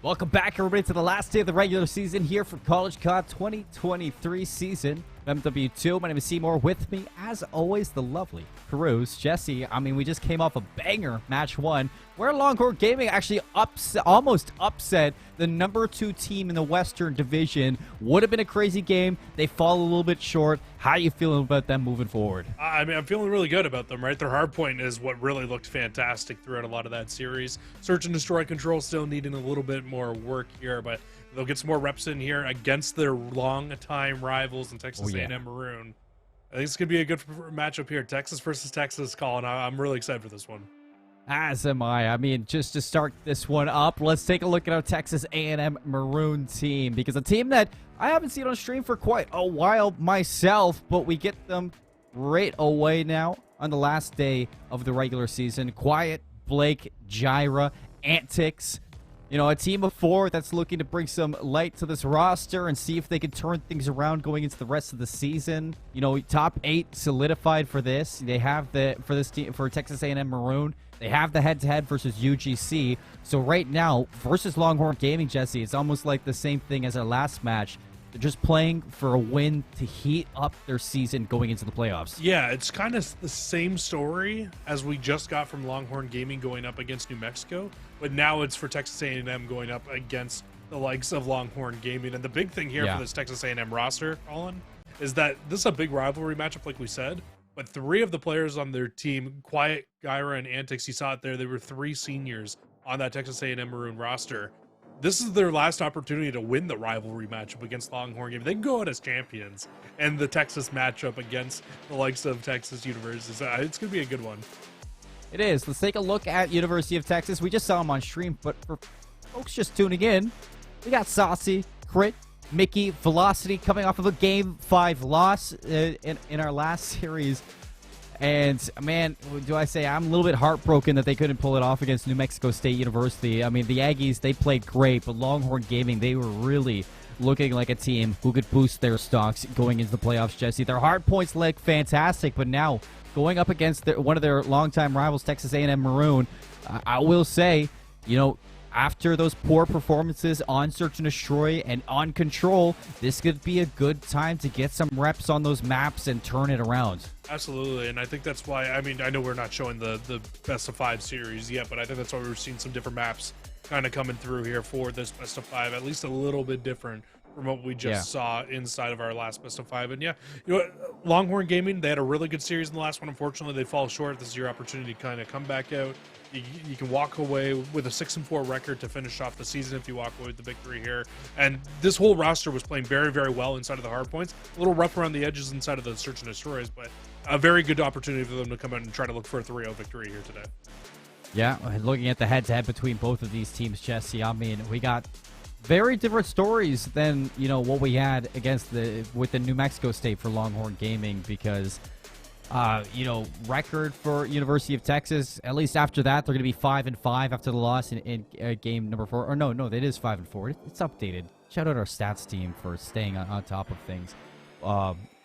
Welcome back, everybody, to the last day of the regular season here for College COD 2023 season. MW2, my name is Seymour. With me, as always, the lovely Caruze. Jesse, we just came off a banger match one where Longhorn Gaming actually almost upset the number 2 team in the Western Division. Would have been a crazy game. They fall a little bit short. How are you feeling about them moving forward? I'm feeling really good about them, right? Their hardpoint is what really looked fantastic throughout a lot of that series. Search and destroy control still needing a little bit more work here, but they'll get some more reps in here against their long-time rivals in Texas A&M Maroon. I think it's going to be a good matchup here. Texas versus Texas, Colin. I'm really excited for this one. As am I. Just to start this one up, let's take a look at our Texas A&M Maroon team, because a team that I haven't seen on stream for quite a while myself, but we get them right away now on the last day of the regular season. Quiet, Blake, Gyra, Antics. You know, a team of 4 that's looking to bring some light to this roster and see if they can turn things around going into the rest of the season. You know, top 8 solidified for this. They have for Texas A&M Maroon. They have the head-to-head versus UGC. So right now, versus Longhorn Gaming, Jesse, it's almost like the same thing as our last match. They're just playing for a win to heat up their season going into the playoffs. Yeah, it's kind of the same story as we just got from Longhorn Gaming going up against New Mexico, but now it's for Texas A&M going up against the likes of Longhorn Gaming. And the big thing here for this Texas A&M roster, Colin, is that this is a big rivalry matchup, like we said, but 3 of the players on their team, Quiet, Gyra, and Antics, you saw it there, they were 3 seniors on that Texas A&M Maroon roster. This is their last opportunity to win the rivalry matchup against Longhorn Gaming. They can go out as champions, and the Texas matchup against the likes of Texas University, it's going to be a good one. It is. Let's take a look at University of Texas. We just saw them on stream, but for folks just tuning in, we got Saucy, Crit, Mickey, Velocity coming off of a Game 5 loss in our last series. And, man, do I say I'm a little bit heartbroken that they couldn't pull it off against New Mexico State University. The Aggies, they played great, but Longhorn Gaming, they were really looking like a team who could boost their stocks going into the playoffs, Jesse. Their hard points look fantastic, but now going up against one of their longtime rivals, Texas A&M Maroon, I will say, you know, after those poor performances on Search and Destroy and on Control, this could be a good time to get some reps on those maps and turn it around. Absolutely, and I think that's why, I know we're not showing the best of 5 series yet, but I think that's why we're seeing some different maps kind of coming through here for this best of 5, at least a little bit different from what we just saw inside of our last best of 5. And yeah, you know, Longhorn Gaming, they had a really good series in the last one. Unfortunately, they fall short. This is your opportunity to kind of come back out. You can walk away with a 6-4 record to finish off the season if you walk away with the victory here. And this whole roster was playing very, very well inside of the hard points. A little rough around the edges inside of the Search and Destroys, but a very good opportunity for them to come out and try to look for a 3-0 victory here today. Yeah, looking at the head-to-head between both of these teams, Jesse, we got very different stories than, you know, what we had with the New Mexico State for Longhorn Gaming, because you know, record for University of Texas, at least after that, they're going to be 5-5 after the loss in game number 4. Or no, it is 5-4. It's updated. Shout out our stats team for staying on top of things.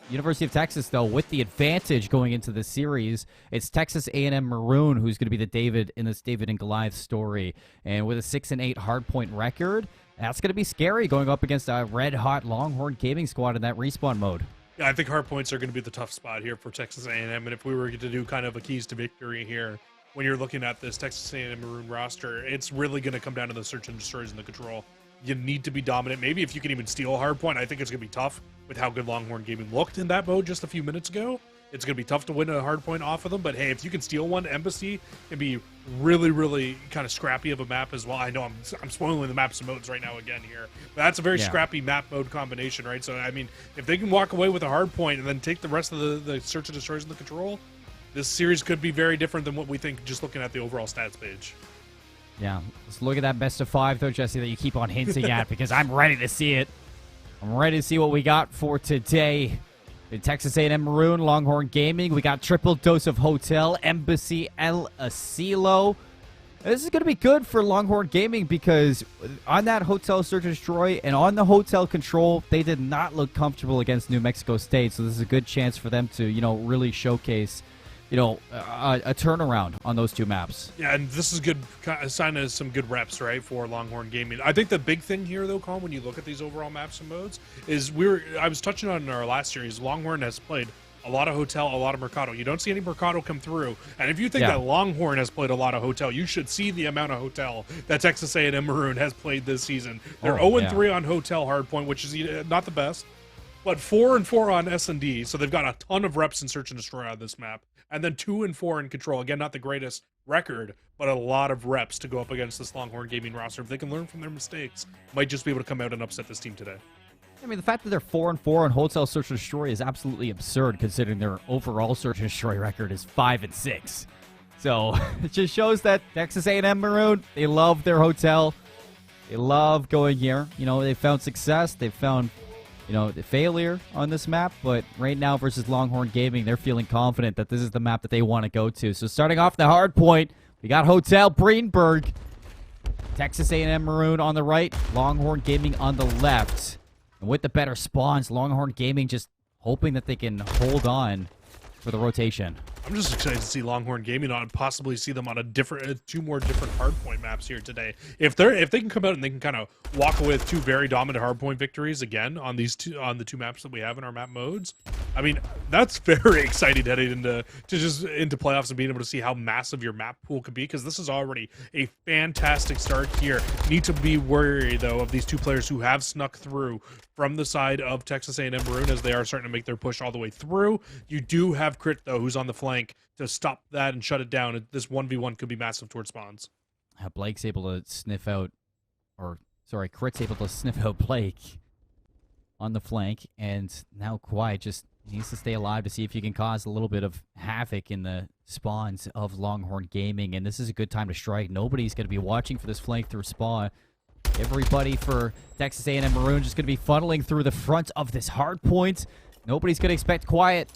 University of Texas, though, with the advantage going into the series, it's Texas A&M Maroon who's going to be the David in this David and Goliath story. And with a 6-8 hardpoint record, that's going to be scary going up against a red-hot Longhorn Gaming squad in that respawn mode. Yeah, I think hard points are going to be the tough spot here for Texas A&M, and if we were to do kind of a keys to victory here, when you're looking at this Texas A&M Maroon roster, it's really going to come down to the search and destroys and the control. You need to be dominant. Maybe if you can even steal a hard point, I think it's going to be tough with how good Longhorn Gaming looked in that mode just a few minutes ago. It's going to be tough to win a hard point off of them, but hey, if you can steal one, Embassy can be really, really kind of scrappy of a map as well. I know I'm spoiling the maps and modes right now again here, but that's a very scrappy map mode combination, right? So, if they can walk away with a hard point and then take the rest of the search and destroys and the control, this series could be very different than what we think just looking at the overall stats page. Yeah, let's look at that best of 5, though, Jesse, that you keep on hinting at, because I'm ready to see it. I'm ready to see what we got for today. In Texas A&M Maroon, Longhorn Gaming, we got triple dose of Hotel, Embassy, El Asilo. This is going to be good for Longhorn Gaming, because on that Hotel Search and Destroy and on the Hotel Control, they did not look comfortable against New Mexico State. So this is a good chance for them to, you know, really showcase a turnaround on those two maps. Yeah, and this is good, a sign of some good reps, right, for Longhorn Gaming. I think the big thing here, though, Colin, when you look at these overall maps and modes, is I was touching on in our last series, Longhorn has played a lot of Hotel, a lot of Mercado. You don't see any Mercado come through, and if you think that Longhorn has played a lot of Hotel, you should see the amount of Hotel that Texas A&M Maroon has played this season. They're 0-3 on Hotel Hardpoint, which is not the best, but 4-4 on S&D, so they've got a ton of reps in Search and Destroy on this map. And then 2-4 in Control. Again, not the greatest record, but a lot of reps to go up against this Longhorn Gaming roster. If they can learn from their mistakes, might just be able to come out and upset this team today. I mean, the fact that they're 4-4 on Hotel Search and Destroy is absolutely absurd, considering their overall Search and Destroy record is 5-6. So it just shows that Texas A&M Maroon, they love their Hotel. They love going here. They found success. They found the failure on this map, but right now versus Longhorn Gaming, they're feeling confident that this is the map that they want to go to. So starting off the hard point, we got Hotel Greenberg, Texas A&M Maroon on the right, Longhorn Gaming on the left. And with the better spawns, Longhorn Gaming just hoping that they can hold on for the rotation. I'm just excited to see Longhorn Gaming on, possibly see them on a different, two more different hardpoint maps here today. If they can come out and they can kind of walk away with two very dominant hardpoint victories again on the two maps that we have in our map modes, I mean, that's very exciting heading into playoffs and being able to see how massive your map pool could be, because this is already a fantastic start here. Need to be wary though of these two players who have snuck through from the side of Texas A&M Maroon as they are starting to make their push all the way through. You do have Crit though, who's on the flank to stop that and shut it down. This 1v1 could be massive towards spawns. Blake's able to sniff out, Crit's able to sniff out Blake on the flank, and now Quiet just needs to stay alive to see if he can cause a little bit of havoc in the spawns of Longhorn Gaming, and this is a good time to strike. Nobody's going to be watching for this flank through spawn. Everybody for Texas A&M Maroon just going to be funneling through the front of this hard point. Nobody's going to expect Quiet.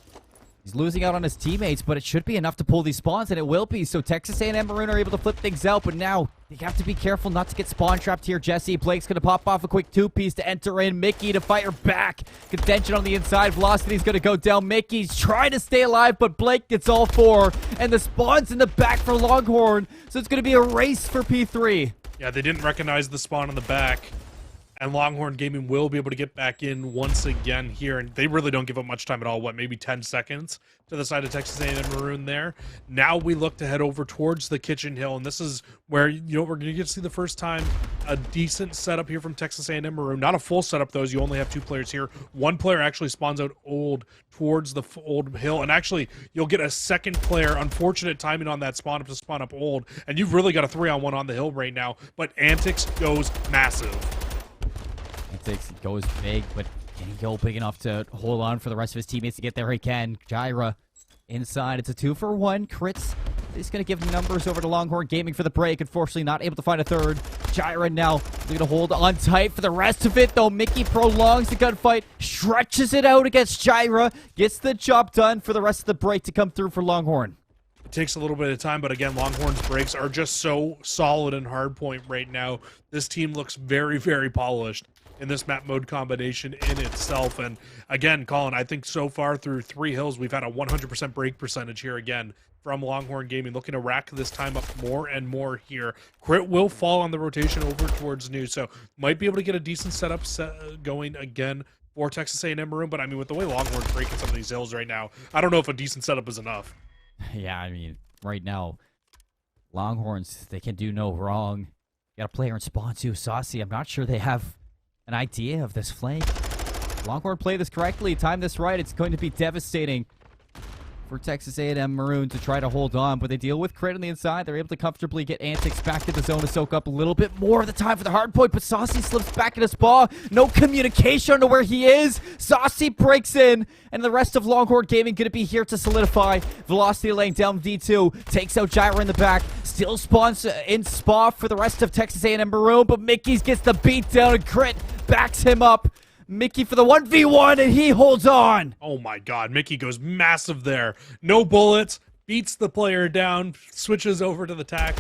He's losing out on his teammates, but it should be enough to pull these spawns, and it will be. So Texas A&M Maroon are able to flip things out, but now they have to be careful not to get spawn trapped here. Jesse Blake's going to pop off a quick two-piece to enter in. Mickey to fire back. Contention on the inside. Velocity's going to go down. Mickey's trying to stay alive, but Blake gets all four, and the spawn's in the back for Longhorn, so it's going to be a race for P3. Yeah, they didn't recognize the spawn in the back, and Longhorn Gaming will be able to get back in once again here, and they really don't give up much time at all. What, maybe 10 seconds to the side of Texas A&M Maroon there. Now we look to head over towards the Kitchen Hill, and this is where we're going to get to see the first time a decent setup here from Texas A&M Maroon. Not a full setup though, as you only have two players here. One player actually spawns out old towards the old hill, and actually you'll get a second player. Unfortunate timing on that spawn up to spawn up old, and you've really got a 3-on-1 on the hill right now. But Antics goes massive. Antics goes big, but can he go big enough to hold on for the rest of his teammates to get there? He can. Gyra inside. It's a 2-for-1. Crits. He's going to give numbers over to Longhorn Gaming for the break. Unfortunately, not able to find a third. Gyra now going to hold on tight for the rest of it, though. Mickey prolongs the gunfight, stretches it out against Gyra, gets the job done for the rest of the break to come through for Longhorn. It takes a little bit of time, but again, Longhorn's breaks are just so solid and hardpoint right now. This team looks very, very polished in this map mode combination in itself. And again, Colin, I think so far through 3 hills, we've had a 100% break percentage here again from Longhorn Gaming, looking to rack this time up more and more here. Crit will fall on the rotation over towards New, so might be able to get a decent setup going again for Texas A&M Maroon. But I mean, with the way Longhorn's breaking some of these hills right now, I don't know if a decent setup is enough. Yeah, I mean, right now, Longhorns, they can do no wrong. Got a player in spawn too, Saucy. I'm not sure they have an idea of this flank. Longhorn play this correctly, time this right. It's going to be devastating for Texas A&M Maroon to try to hold on, but they deal with Crit on the inside. They're able to comfortably get Antics back to the zone to soak up a little bit more of the time for the hard point, but Saucy slips back in his ball. No communication to where he is. Saucy breaks in, and the rest of Longhorn Gaming going to be here to solidify. Velocity laying down V2, takes out Gyra in the back, still spawns in spa for the rest of Texas A&M Maroon, but Mickey's gets the beat down, and Crit backs him up. Mickey for the 1v1, and he holds on. Oh my god, Mickey goes massive there. No bullets, beats the player down, switches over to the tack.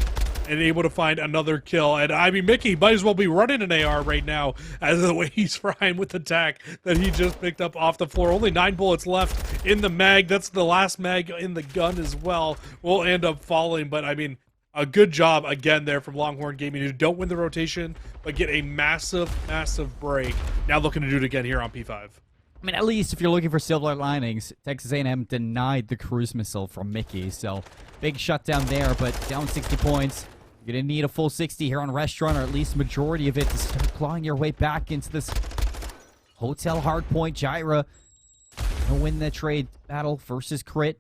and able to find another kill. And I mean, Mickey might as well be running an AR right now as the way he's frying with the tack that he just picked up off the floor. Only 9 bullets left in the mag. That's the last mag in the gun as well. Will end up falling, but I mean, a good job again there from Longhorn Gaming, who don't win the rotation, but get a massive, massive break. Now looking to do it again here on P5. I mean, at least if you're looking for silver linings, Texas A&M denied the cruise missile from Mickey, so big shutdown there, but down 60 points. You're going to need a full 60 here on Restaurant, or at least majority of it, to start clawing your way back into this hotel hardpoint. Gyra gonna win the trade battle versus Crit.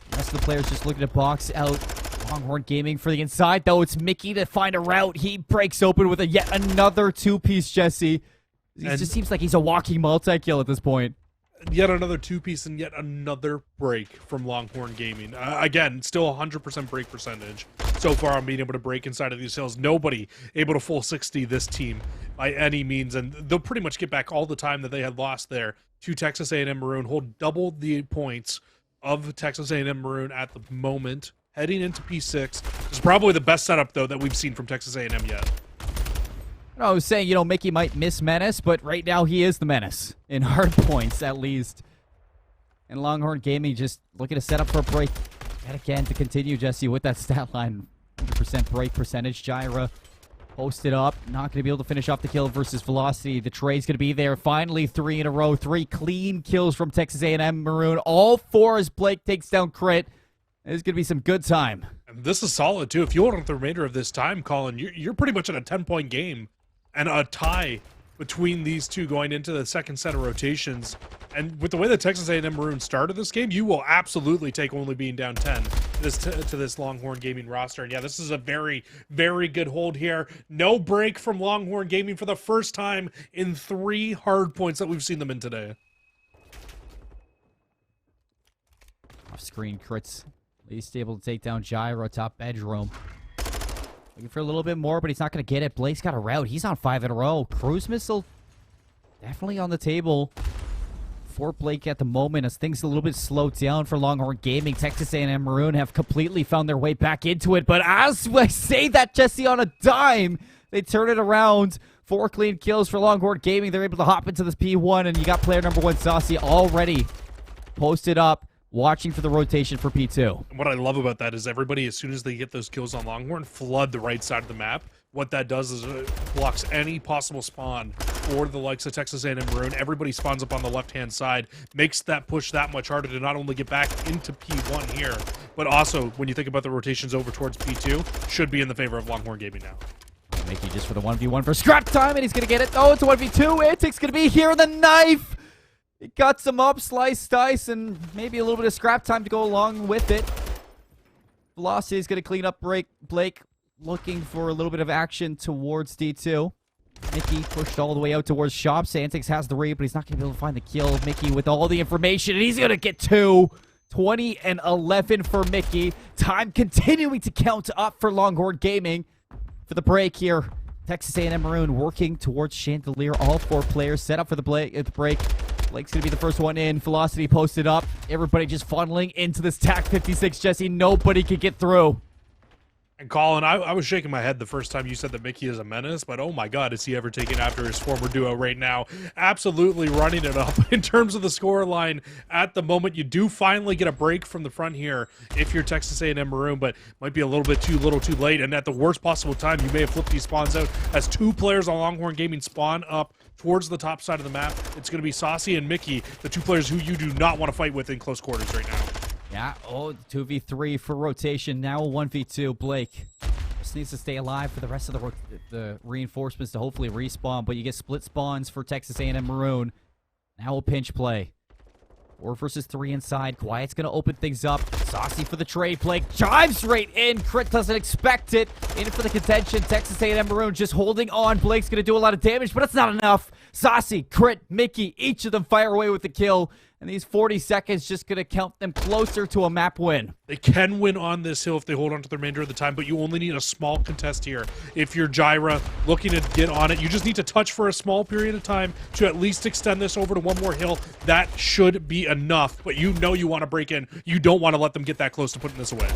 The rest of the players just looking to box out. Longhorn Gaming for the inside, though. It's Mickey to find a route. He breaks open with yet another two-piece, Jesse. It just seems like he's a walking multi-kill at this point. Yet another two-piece and yet another break from Longhorn Gaming. Again, still 100% break percentage so far on being able to break inside of these hills. Nobody able to full 60 this team by any means, and they'll pretty much get back all the time that they had lost there to Texas A&M Maroon. Hold double the points of Texas A&M Maroon at the moment. Heading into P6 is probably the best setup, though, that we've seen from Texas A&M yet. I was saying, you know, Mickey might miss Menace, but right now he is the Menace. In hard points, at least. And Longhorn Gaming just looking to set up for a break. Yet again, to continue, Jesse, with that stat line. 100% break percentage. Gyra posted up. Not going to be able to finish off the kill versus Velocity. The trade's going to be there. Finally, 3 in a row. 3 clean kills from Texas A&M Maroon. All 4 as Blake takes down Crit. It's going to be some good time. And this is solid, too. If you hold on the remainder of this time, Colin, you're pretty much in a 10-point game and a tie between these two going into the second set of rotations. And with the way that Texas A&M Maroon started this game, you will absolutely take only being down 10 to this Longhorn Gaming roster. And yeah, this is a very, very good hold here. No break from Longhorn Gaming for the first time in 3 hard points that we've seen them in today. Off screen, Crit's at least able to take down Gyro, top bedroom. Looking for a little bit more, but he's not going to get it. Blake's got a route. He's on 5 in a row. Cruise missile definitely on the table for Blake at the moment, as things a little bit slowed down for Longhorn Gaming. Texas A&M Maroon have completely found their way back into it, but as I say that, Jesse, on a dime, they turn it around. 4 clean kills for Longhorn Gaming. They're able to hop into this P1, and you got player number 1, Saucy, already posted up, watching for the rotation for P2. And what I love about that is everybody, as soon as they get those kills on Longhorn, flood the right side of the map. What that does is it blocks any possible spawn for the likes of Texas A&M Maroon. Everybody spawns up on the left-hand side, makes that push that much harder to not only get back into P1 here, but also, when you think about the rotations over towards P2, should be in the favor of Longhorn Gaming now. Mickey just for the 1v1 for scrap time, and he's going to get it. Oh, it's a 1v2. Antic's going to be here. The knife! He cuts him up, slice, dice, and maybe a little bit of scrap time to go along with it. Velocity is going to clean up Blake, looking for a little bit of action towards D2. Mickey pushed all the way out towards Shop. Santix has the read, but he's not going to be able to find the kill. Mickey with all the information, and he's going to get 2. 20 and 11 for Mickey. Time continuing to count up for Longhorn Gaming for the break here. Texas A&M Maroon working towards Chandelier. All 4 players set up for the break. Blake's going to be the first one in. Velocity posted up. Everybody just funneling into this TAC 56, Jesse. Nobody could get through. And Colin, I was shaking my head the first time you said that Mickey is a menace, but oh my god, is he ever taken after his former duo right now? Absolutely running it up in terms of the score line at the moment. You do finally get a break from the front here if you're Texas A&M Maroon, but might be a little bit too little too late, and at the worst possible time, you may have flipped these spawns out as 2 players on Longhorn Gaming spawn up towards the top side of the map. It's going to be Saucy and Mickey, the 2 players who you do not want to fight with in close quarters right now. Yeah, 2v3 for rotation. Now 1v2. Blake just needs to stay alive for the rest of the reinforcements to hopefully respawn, but you get split spawns for Texas A&M Maroon. Now a pinch play. 4 versus 3 inside. Quiet's going to open things up. Saucy for the trade. Blake chives right in. Crit doesn't expect it. In for the contention. Texas A&M Maroon just holding on. Blake's going to do a lot of damage, but it's not enough. Saucy, Crit, Mickey, each of them fire away with the kill. And these 40 seconds just going to count them closer to a map win. They can win on this hill if they hold on to the remainder of the time, but you only need a small contest here. If you're Gyra looking to get on it, you just need to touch for a small period of time to at least extend this over to one more hill. That should be enough, but you know you want to break in. You don't want to let them get that close to putting this away.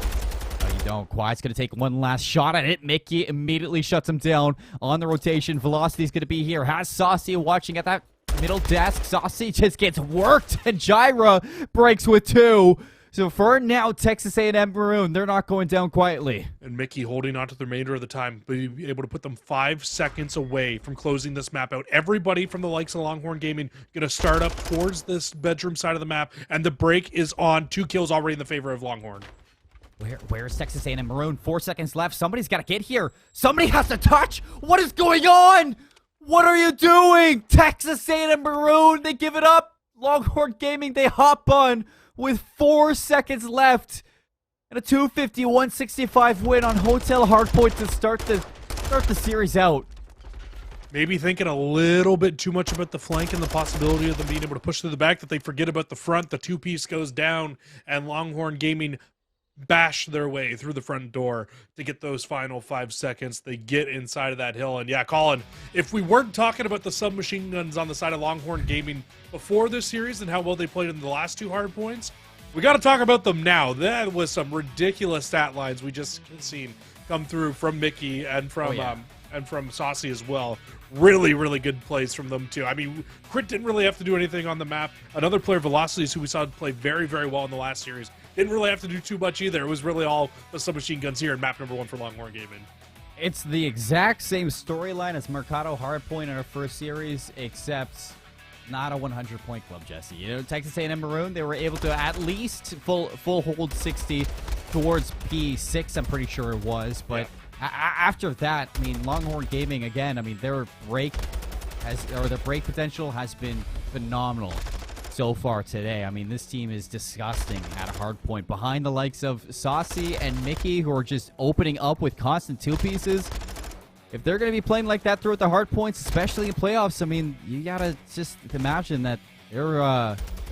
You don't. Quiet's going to take one last shot at it. Mickey immediately shuts him down on the rotation. Velocity's going to be here. Has Saucy watching at that middle desk. Saucy just gets worked, and Jyra breaks with 2. So for now, Texas A&M Maroon, they're not going down quietly. And Mickey holding on to the remainder of the time, be able to put them 5 seconds away from closing this map out. Everybody from the likes of Longhorn Gaming going to start up towards this bedroom side of the map, and the break is on. 2 kills already in the favor of Longhorn. Where's Texas A&M Maroon? 4 seconds left. Somebody's got to get here. Somebody has to touch. What is going on? What are you doing? Texas A&M Maroon, they give it up. Longhorn Gaming, they hop on with 4 seconds left. And a 250-165 win on Hotel Hardpoint to start the series out. Maybe thinking a little bit too much about the flank and the possibility of them being able to push through the back, that they forget about the front. The 2-piece goes down, and Longhorn Gaming bash their way through the front door to get those final 5 seconds. They get inside of that hill. And yeah, Colin, if we weren't talking about the submachine guns on the side of Longhorn Gaming before this series and how well they played in the last 2 hard points, we got to talk about them now. That was some ridiculous stat lines we just seen come through from Mickey and from Saucy as well. Really, really good plays from them too. I mean, Crit didn't really have to do anything on the map. Another player, Velocities, who we saw play very, very well in the last series, didn't really have to do too much either. It was really all the submachine guns here in map number 1 for Longhorn Gaming. It's the exact same storyline as Mercado Hardpoint in our first series, except not a 100-point club, Jesse. You know, Texas A&M Maroon, they were able to at least full hold 60 towards P6, I'm pretty sure it was. But after that, I mean, Longhorn Gaming, again, I mean, their break potential has been phenomenal so far today. I mean, this team is disgusting at a hard point. Behind the likes of Saucy and Mickey, who are just opening up with constant 2-pieces. If they're going to be playing like that throughout the hard points, especially in playoffs, I mean, you got to just imagine that their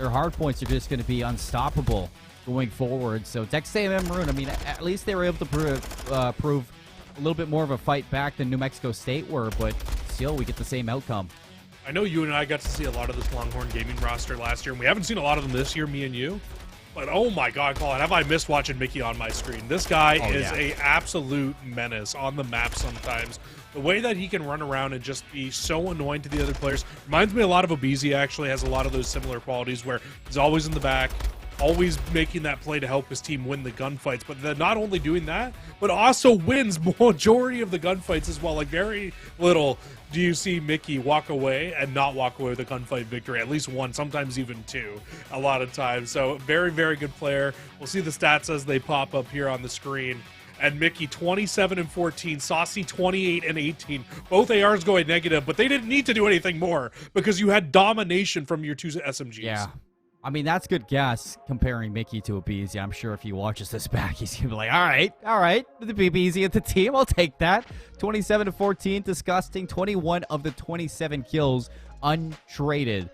hard points are just going to be unstoppable going forward. So Texas A&M Maroon, I mean, at least they were able to prove a little bit more of a fight back than New Mexico State were, but still we get the same outcome. I know you and I got to see a lot of this Longhorn Gaming roster last year, and we haven't seen a lot of them this year, me and you. But oh my God, Colin, have I missed watching Mickey on my screen? This guy is a absolute menace on the map sometimes. The way that he can run around and just be so annoying to the other players reminds me a lot of Obeezy. Actually has a lot of those similar qualities where he's always in the back, always making that play to help his team win the gunfights. But then not only doing that, but also wins majority of the gunfights as well. Like, very little do you see Mickey walk away and not walk away with a gunfight victory. At least 1, sometimes even 2, a lot of times. So very, very good player. We'll see the stats as they pop up here on the screen. And Mickey 27-14, Saucy 28-18. Both ARs going negative, but they didn't need to do anything more because you had domination from your 2 SMGs. Yeah. I mean, that's good gas comparing Mickey to Obeezy. I'm sure if he watches this back, he's going to be like, all right, the Obeezy at the team, I'll take that. 27-14, disgusting. 21 of the 27 kills untraded.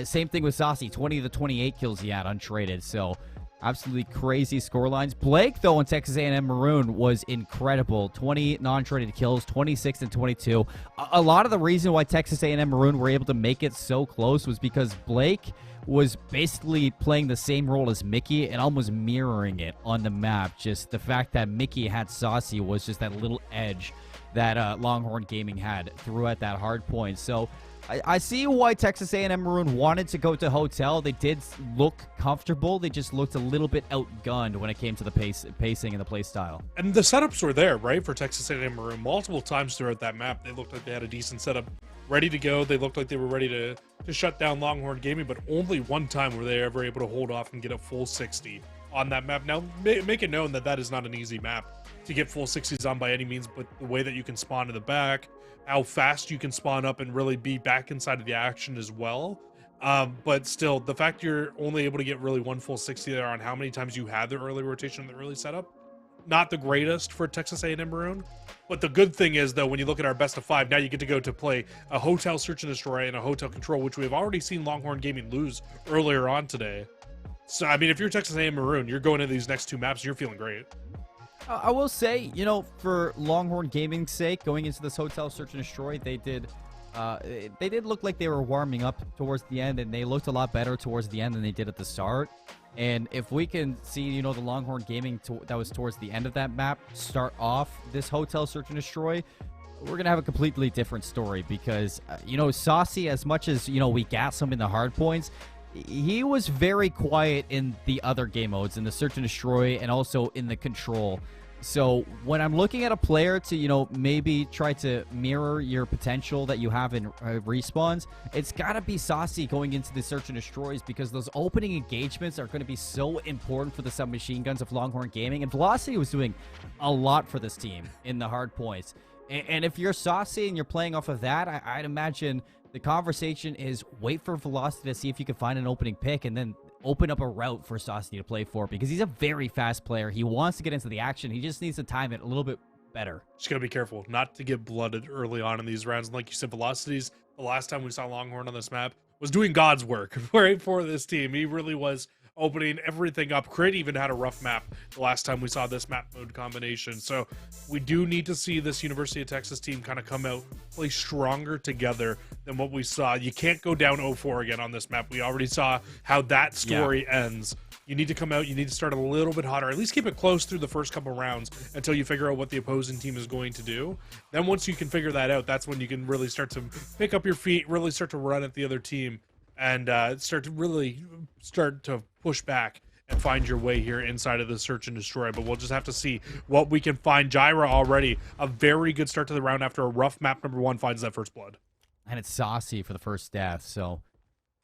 Same thing with Saucy, 20 of the 28 kills he had untraded. So absolutely crazy scorelines. Blake, though, in Texas A&M Maroon was incredible. 20 non-traded kills, 26 and 22. A lot of the reason why Texas A&M Maroon were able to make it so close was because Blake was basically playing the same role as Mickey and almost mirroring it on the map. Just the fact that Mickey had Saucy was just that little edge that Longhorn Gaming had throughout that hard point. So I see why Texas A&M Maroon wanted to go to Hotel. They did look comfortable. They just looked a little bit outgunned when it came to the pacing and the play style. And the setups were there, right, for Texas A&M Maroon. Multiple times throughout that map, they looked like they had a decent setup ready to go. They looked like they were ready to shut down Longhorn Gaming, but only one time were they ever able to hold off and get a full 60 on that map. Now, make it known that that is not an easy map to get full 60s on by any means, but the way that you can spawn in the back, how fast you can spawn up and really be back inside of the action as well. But still, the fact you're only able to get really one full 60 there on how many times you had the early rotation and the early setup, not the greatest for Texas A&M Maroon. But the good thing is, though, when you look at our best of 5, now you get to go to play a Hotel Search and Destroy and a Hotel Control, which we've already seen Longhorn Gaming lose earlier on today. So, I mean, if you're Texas A&M Maroon, you're going into these next 2 maps, you're feeling great. I will say, you know, for Longhorn Gaming's sake, going into this Hotel Search and Destroy, they did look like they were warming up towards the end, and they looked a lot better towards the end than they did at the start. And if we can see, the Longhorn Gaming that was towards the end of that map start off this hotel search and destroy, we're going to have a completely different story because, Saucy, as much as, we gas him in the hard points, he was very quiet in the other game modes, in the search and destroy and also in the control. So when I'm looking at a player to, maybe try to mirror your potential that you have in respawns, it's got to be Saucy going into the search and destroys because those opening engagements are going to be so important for the submachine guns of Longhorn Gaming. And Velocity was doing a lot for this team in the hard points. And if you're Saucy and you're playing off of that, I'd imagine the conversation is wait for Velocity to see if you can find an opening pick and then open up a route for Saucy to play for because he's a very fast player. He wants to get into the action. He just needs to time it a little bit better. Just got to be careful not to get blooded early on in these rounds. And like you said, Velocities, the last time we saw Longhorn on this map, was doing God's work right for this team. He really was opening everything up. Crit even had a rough map the last time we saw this map mode combination. So we do need to see this University of Texas team kind of come out, play stronger together than what we saw. You can't go down 0-4 again on this map. We already saw how that story ends. You need to come out, you need to start a little bit hotter, at least keep it close through the first couple rounds until you figure out what the opposing team is going to do. Then once you can figure that out, that's when you can really start to pick up your feet, really start to run at the other team, and start to push back and find your way here inside of the search and destroy. But we'll just have to see what we can find. Jyra already a very good start to the round after a rough map number 1 finds that first blood. And it's Saucy for the first death. So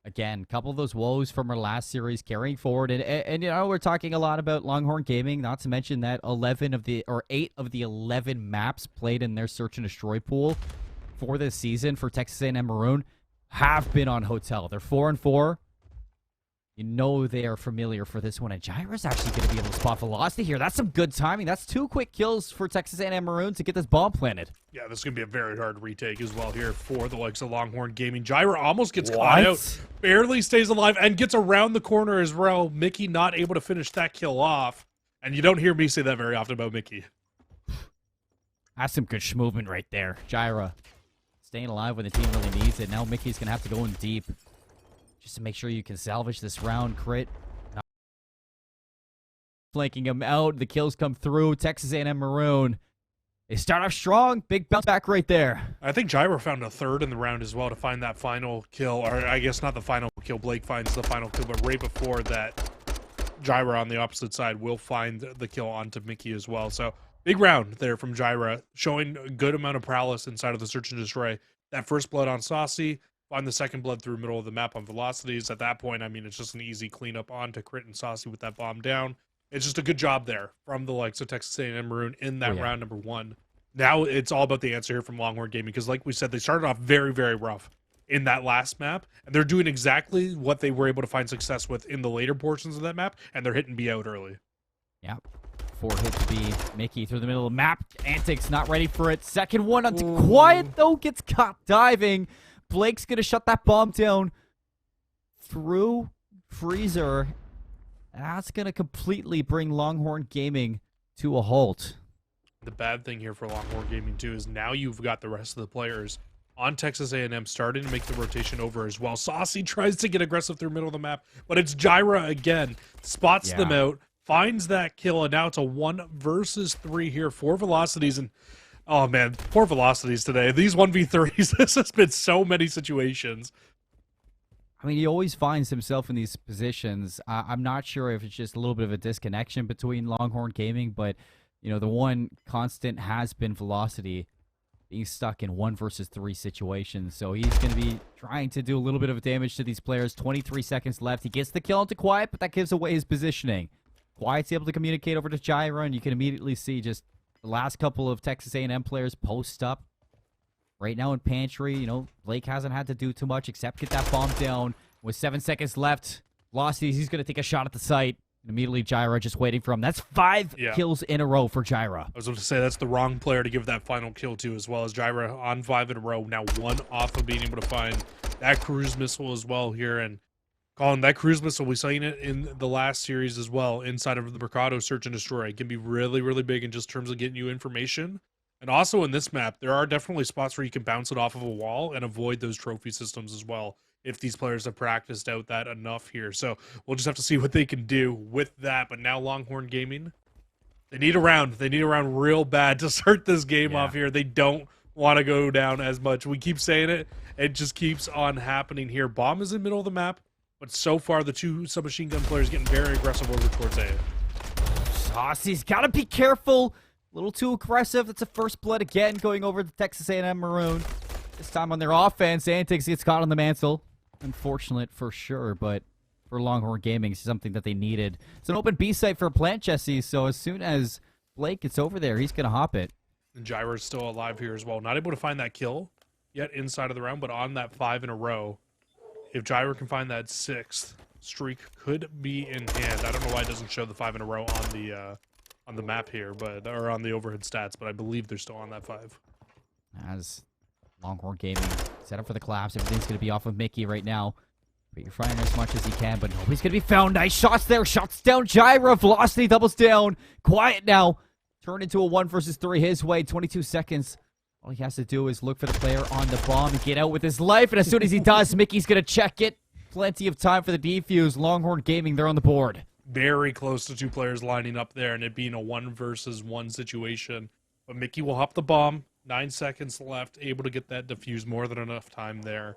again, a couple of those woes from our last series carrying forward. And we're talking a lot about Longhorn Gaming, not to mention that 8 of the 11 maps played in their search and destroy pool for this season for Texas A&M Maroon have been on hotel. They're 4-4. They are familiar for this one. And Jyra's actually going to be able to spot Velocity here. That's some good timing. That's 2 quick kills for Texas A&M Maroon to get this bomb planted. Yeah, this is going to be a very hard retake as well here for the likes of Longhorn Gaming. Jyra almost gets caught out, barely stays alive, and gets around the corner as well. Mickey not able to finish that kill off. And you don't hear me say that very often about Mickey. That's some good movement right there. Jyra staying alive when the team really needs it. Now Mickey's going to have to go in deep just to make sure you can salvage this round. Crit not flanking him out. The kills come through. Texas A&M Maroon, they start off strong. Big bounce back right there. I think Jyra found a third in the round as well to find that final kill. Or I guess not the final kill. Blake finds the final kill, but right before that, Jyra on the opposite side will find the kill onto Mickey as well. So big round there from Jyra, showing a good amount of prowess inside of the search and destroy. That first blood on Saucy, find the second blood through middle of the map on Velocities. At that point, I mean, it's just an easy cleanup onto Crit and Saucy with that bomb down. It's just a good job there from the likes of Texas A&M Maroon in that round number 1. Now it's all about the answer here from Longhorn Gaming because, like we said, they started off very, very rough in that last map, and they're doing exactly what they were able to find success with in the later portions of that map, and they're hitting B out early. Yep. 4 hits B. Mickey through the middle of the map. Antics not ready for it. Second one onto Quiet, though, gets caught diving. Blake's going to shut that bomb down through Freezer. That's going to completely bring Longhorn Gaming to a halt. The bad thing here for Longhorn Gaming, too, is now you've got the rest of the players on Texas A&M starting to make the rotation over as well. Saucy tries to get aggressive through middle of the map, but it's Jyra again. Spots them out, finds that kill, and now it's a 1 versus 3 here for Velocities. And oh man, poor Velocities today. These 1v3s, this has been so many situations. I mean, he always finds himself in these positions. I'm not sure if it's just a little bit of a disconnection between Longhorn Gaming, but the one constant has been Velocity being stuck in 1 versus 3 situations. So he's going to be trying to do a little bit of damage to these players. 23 seconds left. He gets the kill into Quiet, but that gives away his positioning. Quiet's able to communicate over to Jyra, and you can immediately see just the last couple of Texas A&M players post up. Right now in Pantry, Blake hasn't had to do too much except get that bomb down. With 7 seconds left, Velocities, he's going to take a shot at the site. Immediately, Jyra just waiting for him. That's 5 kills in a row for Jyra. I was going to say that's the wrong player to give that final kill to, as well as Jyra on 5 in a row. Now 1 off of being able to find that cruise missile as well here. And Colin, that cruise missile, we seen it in the last series as well, inside of the Mercado search and destroy. It can be really, really big in just terms of getting you information. And also in this map, there are definitely spots where you can bounce it off of a wall and avoid those trophy systems as well, if these players have practiced out that enough here. So we'll just have to see what they can do with that. But now Longhorn Gaming, they need a round. They need a round real bad to start this game off here. They don't want to go down as much. We keep saying it. It just keeps on happening here. Bomb is in the middle of the map, but so far the two submachine gun players getting very aggressive over towards A. Saucy's got to be careful. A little too aggressive. That's a first blood again going over the Texas A&M Maroon. This time on their offense, Antics gets caught on the mantle. Unfortunate for sure, but for Longhorn Gaming, it's something that they needed. It's an open B site for Plant, Jesse, so as soon as Blake gets over there, he's going to hop it. And Gyra's still alive here as well. Not able to find that kill yet inside of the round, but on that 5 in a row. If Gyra can find that 6th streak, could be in hand. I don't know why it doesn't show the 5 in a row on the map here, or on the overhead stats, but I believe they're still on that 5. As Longhorn Gaming set up for the collapse, everything's going to be off of Mickey right now. But you're firing as much as he can, but nobody's going to be found. Nice shots there. Shots down Gyra. Velocity doubles down. Quiet now. Turn into a 1 versus 3 his way. 22 seconds. All he has to do is look for the player on the bomb and get out with his life. And as soon as he does, Mickey's going to check it. Plenty of time for the defuse. Longhorn Gaming, they're on the board. Very close to 2 players lining up there, and it being a 1 versus 1 situation. But Mickey will hop the bomb. 9 seconds left. Able to get that defuse. More than enough time there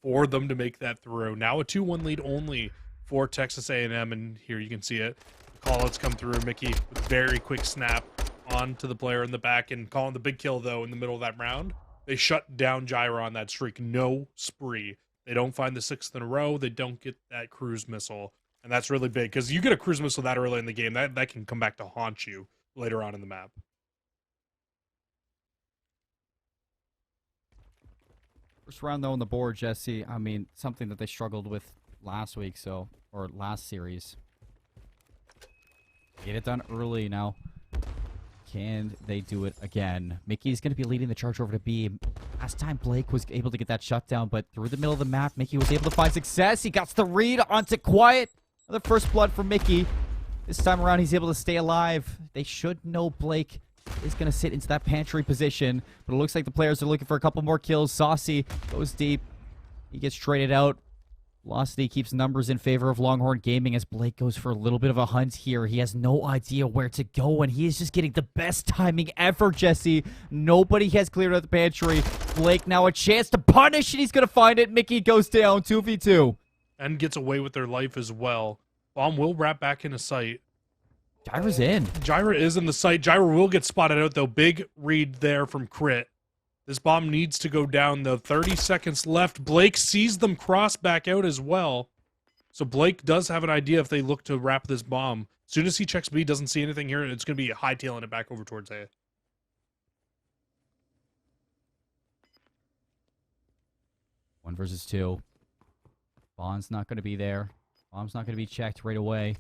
for them to make that through. Now a 2-1 lead only for Texas A&M, and here you can see it. Call-outs come through. Mickey with a very quick snap onto the player in the back, and calling the big kill, though, in the middle of that round. They shut down Gyra on that streak. No spree. They don't find the 6th in a row. They don't get that cruise missile, and that's really big, because you get a cruise missile that early in the game, that can come back to haunt you later on in the map. First round, though, on the board, Jesse. I mean, something that they struggled with last week, or last series. Get it done early now. Can they do it again? Mickey's going to be leading the charge over to B. Last time Blake was able to get that shutdown, but through the middle of the map, Mickey was able to find success. He got the read onto Quiet. Another first blood for Mickey. This time around, he's able to stay alive. They should know Blake is going to sit into that pantry position, but it looks like the players are looking for a couple more kills. Saucy goes deep. He gets traded out. Velocity keeps numbers in favor of Longhorn Gaming as Blake goes for a little bit of a hunt here. He has no idea where to go, and he is just getting the best timing ever, Jesse. Nobody has cleared out the pantry. Blake now a chance to punish, and he's going to find it. Mickey goes down 2v2. And gets away with their life as well. Bomb will wrap back into sight. Gyra's in. Gyra is in the site. Gyra will get spotted out, though. Big read there from Crit. This bomb needs to go down, though. 30 seconds left. Blake sees them cross back out as well. So Blake does have an idea if they look to wrap this bomb. As soon as he checks B, doesn't see anything here, it's going to be hightailing it back over towards A. One versus 2. Bond's not going to be there. Bomb's not going to be checked right away.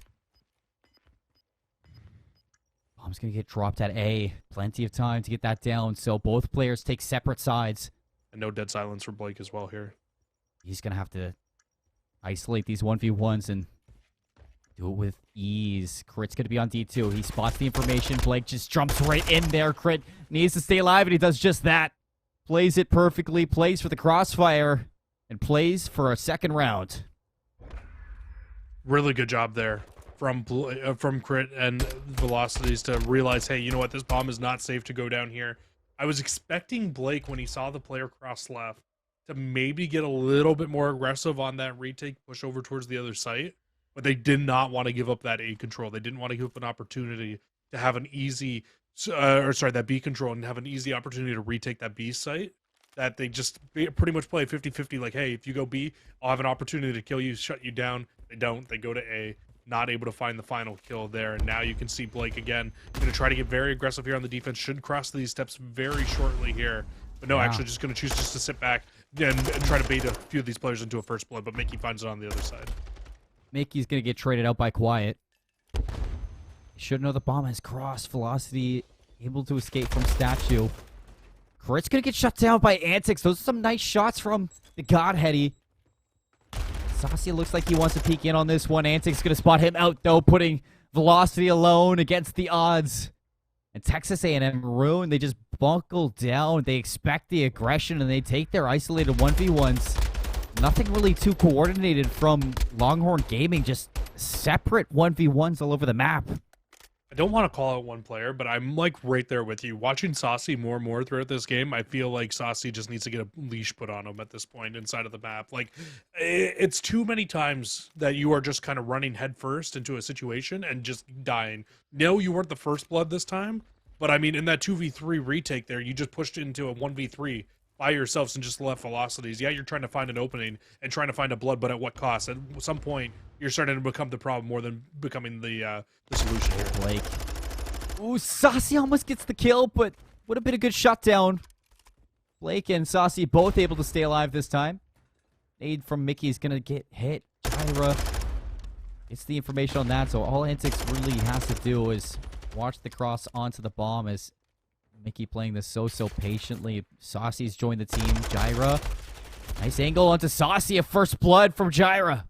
Bomb's going to get dropped at A. Plenty of time to get that down, so both players take separate sides. And no dead silence for Blake as well here. He's going to have to isolate these 1v1s and do it with ease. Crit's going to be on D2. He spots the information. Blake just jumps right in there. Crit needs to stay alive, and he does just that. Plays it perfectly, plays for the crossfire, and plays for a second round. Really good job there from Crit and Velocities to realize, hey, you know what? This bomb is not safe to go down here. I was expecting Blake, when he saw the player cross left, to maybe get a little bit more aggressive on that retake, push over towards the other site, but they did not want to give up that A control. They didn't want to give up an opportunity to have an easy, that B control and have an easy opportunity to retake that B site. That they just pretty much play 50-50, like, hey, if you go B, I'll have an opportunity to kill you, shut you down. They don't. They go to A, not able to find the final kill there. And now you can see Blake again going to try to get very aggressive here on the defense. Should cross these steps very shortly here. But no, actually just going to choose just to sit back and try to bait a few of these players into a first blood. But Mickey finds it on the other side. Mickey's going to get traded out by Quiet. Should know the bomb has crossed. Velocity able to escape from Statue. Crit's going to get shut down by Antics. Those are some nice shots from the Godheady. Saucy looks like he wants to peek in on this one. Antics going to spot him out, though, putting Velocity alone against the odds. And Texas A&M Maroon, they just buckle down. They expect the aggression, and they take their isolated 1v1s. Nothing really too coordinated from Longhorn Gaming, just separate 1v1s all over the map. I don't want to call out one player, but I'm like right there with you. Watching Saucy more and more throughout this game, I feel like Saucy just needs to get a leash put on him at this point inside of the map. Like, it's too many times that you are just kind of running headfirst into a situation and just dying. No, you weren't the first blood this time, but I mean, in that 2v3 retake there, you just pushed into a 1v3 by yourselves and just left velocities. Yeah, you're trying to find an opening and trying to find a blood, but at what cost? At some point, you're starting to become the problem more than becoming the solution here. Blake. Ooh, Saucy almost gets the kill, but would have been a good shutdown. Blake and Saucy both able to stay alive this time. Aid from Mickey is going to get hit. Gyra gets the information on that, so all Antics really has to do is watch the cross onto the bomb as Mickey playing this so patiently. Saucy's joined the team. Gyra. Nice angle onto Saucy. A first blood from Gyra.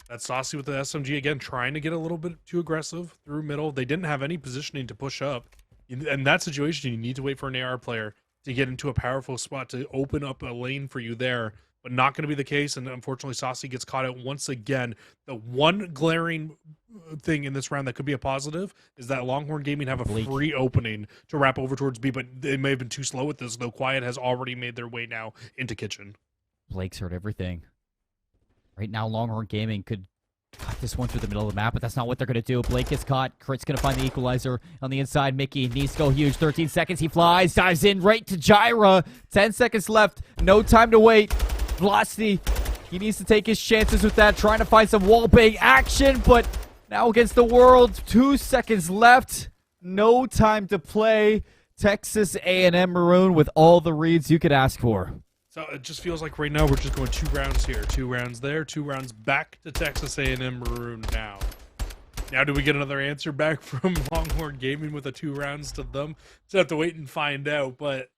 That's Saucy with the SMG again, trying to get a little bit too aggressive through middle. They didn't have any positioning to push up. In that situation, you need to wait for an AR player to get into a powerful spot to open up a lane for you there. But not going to be the case, and unfortunately, Saucy gets caught out once again. The one glaring thing in this round that could be a positive is that Longhorn Gaming have a free opening to wrap over towards B, but they may have been too slow with this, though Quiet has already made their way now into kitchen. Blake's heard everything. Right now, Longhorn Gaming could cut this one through the middle of the map, but that's not what they're going to do. Blake gets caught. Crit's going to find the equalizer on the inside. Mickey needs to go huge. 13 seconds. He flies, dives in right to Gyra. 10 seconds left. No time to wait. Velocity. He needs to take his chances with that, trying to find some wallbang action, but now against the world. 2 seconds left. No time to play. Texas A&M Maroon with all the reads you could ask for. So it just feels like right now we're just going 2 rounds here, 2 rounds there, 2 rounds back to Texas A&M Maroon now. Now do we get another answer back from Longhorn Gaming with the 2 rounds to them? So have to wait and find out. But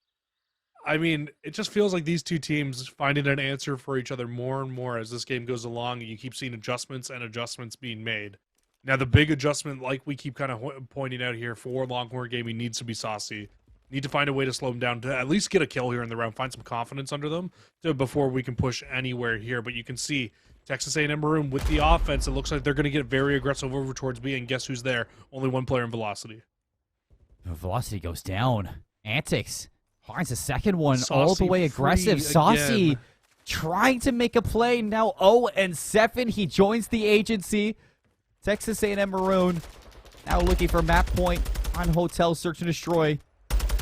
I mean, it just feels like these two teams finding an answer for each other more and more as this game goes along, and you keep seeing adjustments and adjustments being made. Now the big adjustment, like we keep kind of pointing out here for Longhorn Gaming, needs to be Saucy. Need to find a way to slow them down, to at least get a kill here in the round, find some confidence under them before we can push anywhere here. But you can see Texas A&M Maroon with the offense. It looks like they're going to get very aggressive over towards B, and guess who's there? Only one player in Velocity. Velocity goes down. Antics finds a second one, Saucy all the way aggressive. Saucy again, trying to make a play. Now 0-7. He joins the agency. Texas A&M Maroon now looking for map point on Hotel Search and Destroy.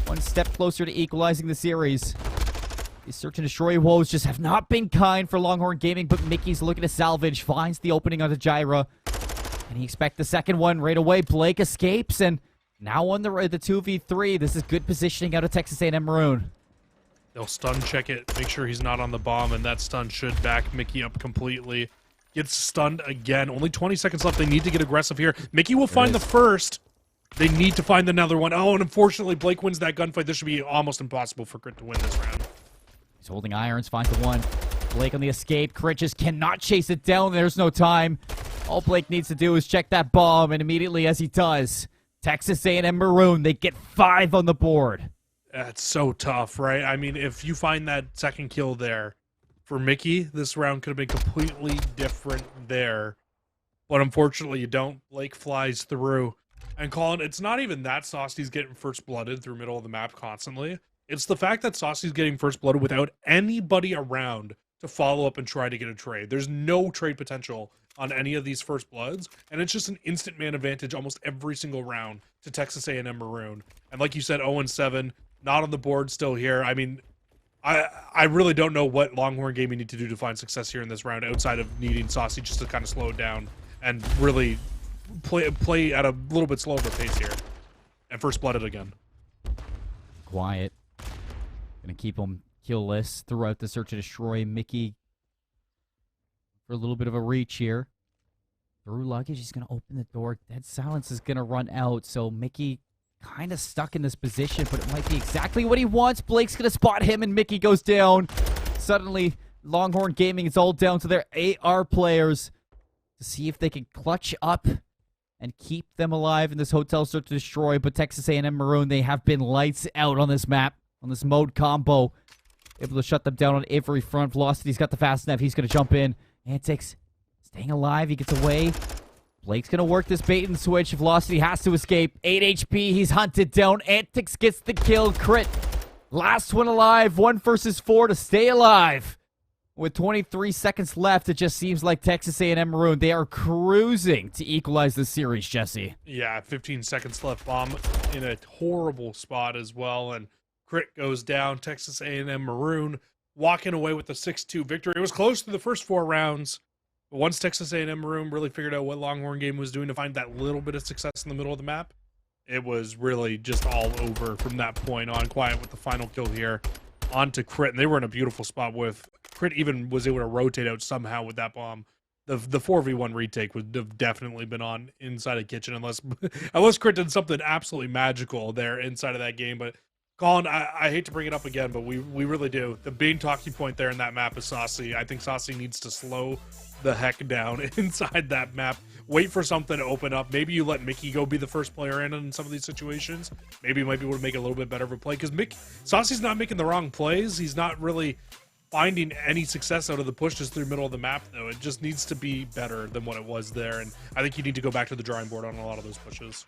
One step closer to equalizing the series. These search and destroy woes just have not been kind for Longhorn Gaming, but Mickey's looking to salvage, finds the opening onto Gyra. And he expects the second one right away. Blake escapes, and now on the 2v3. This is good positioning out of Texas A&M Maroon. They'll stun check it, make sure he's not on the bomb, and that stun should back Mickey up completely. Gets stunned again. Only 20 seconds left. They need to get aggressive here. Mickey will find the first. They need to find another one. Oh, and unfortunately, Blake wins that gunfight. This should be almost impossible for Crit to win this round. He's holding irons, finds the one. Blake on the escape. Crit just cannot chase it down. There's no time. All Blake needs to do is check that bomb, and immediately as he does, Texas A&M Maroon, they get 5 on the board. That's so tough, right? I mean, if you find that second kill there, for Mickey, this round could have been completely different there. But unfortunately, you don't. Blake flies through. And Colin, it's not even that Saucy's getting first blooded through middle of the map constantly. It's the fact that Saucy's getting first blooded without anybody around to follow up and try to get a trade. There's no trade potential on any of these first bloods, and it's just an instant man advantage almost every single round to Texas A&M Maroon. And like you said, 0-7, not on the board still here. I mean, I really don't know what Longhorn Gaming need to do to find success here in this round outside of needing Saucy just to kind of slow it down and really play at a little bit slower of a pace here. And first blooded again. Quiet. Gonna keep him killless throughout the search and destroy. Mickey for a little bit of a reach here. Through luggage, he's gonna open the door. Dead silence is gonna run out, so Mickey kind of stuck in this position, but it might be exactly what he wants. Blake's gonna spot him, and Mickey goes down. Suddenly, Longhorn Gaming is all down to their AR players to see if they can clutch up and keep them alive in this hotel search and destroy. But Texas A&M Maroon, they have been lights out on this map, on this mode combo. Able to shut them down on every front. Velocity's got the fast enough. He's going to jump in. Antics staying alive. He gets away. Blake's going to work this bait and switch. Velocity has to escape. 8 HP. He's hunted down. Antics gets the kill. Crit. Last one alive. 1 versus 4 to stay alive. With 23 seconds left, it just seems like Texas A&M Maroon, they are cruising to equalize the series, Jesse. Yeah, 15 seconds left. Bomb in a horrible spot as well, and Crit goes down. Texas A&M Maroon walking away with a 6-2 victory. It was close to the first 4 rounds, but once Texas A&M Maroon really figured out what Longhorn Gaming was doing to find that little bit of success in the middle of the map, it was really just all over from that point on. Quiet with the final kill here. On to Crit, and they were in a beautiful spot with Crit even was able to rotate out somehow with that bomb. The 4v1 retake would have definitely been on inside a kitchen unless Crit did something absolutely magical there inside of that game. But Colin, I hate to bring it up again, but we really do. The main talking point there in that map is Saucy. I think Saucy needs to slow the heck down inside that map. Wait for something to open up. Maybe you let Mickey go be the first player in some of these situations. Maybe you might be able to make it a little bit better of a play, because Saucy's not making the wrong plays. He's not really finding any success out of the pushes through the middle of the map, though. It just needs to be better than what it was there, and I think you need to go back to the drawing board on a lot of those pushes.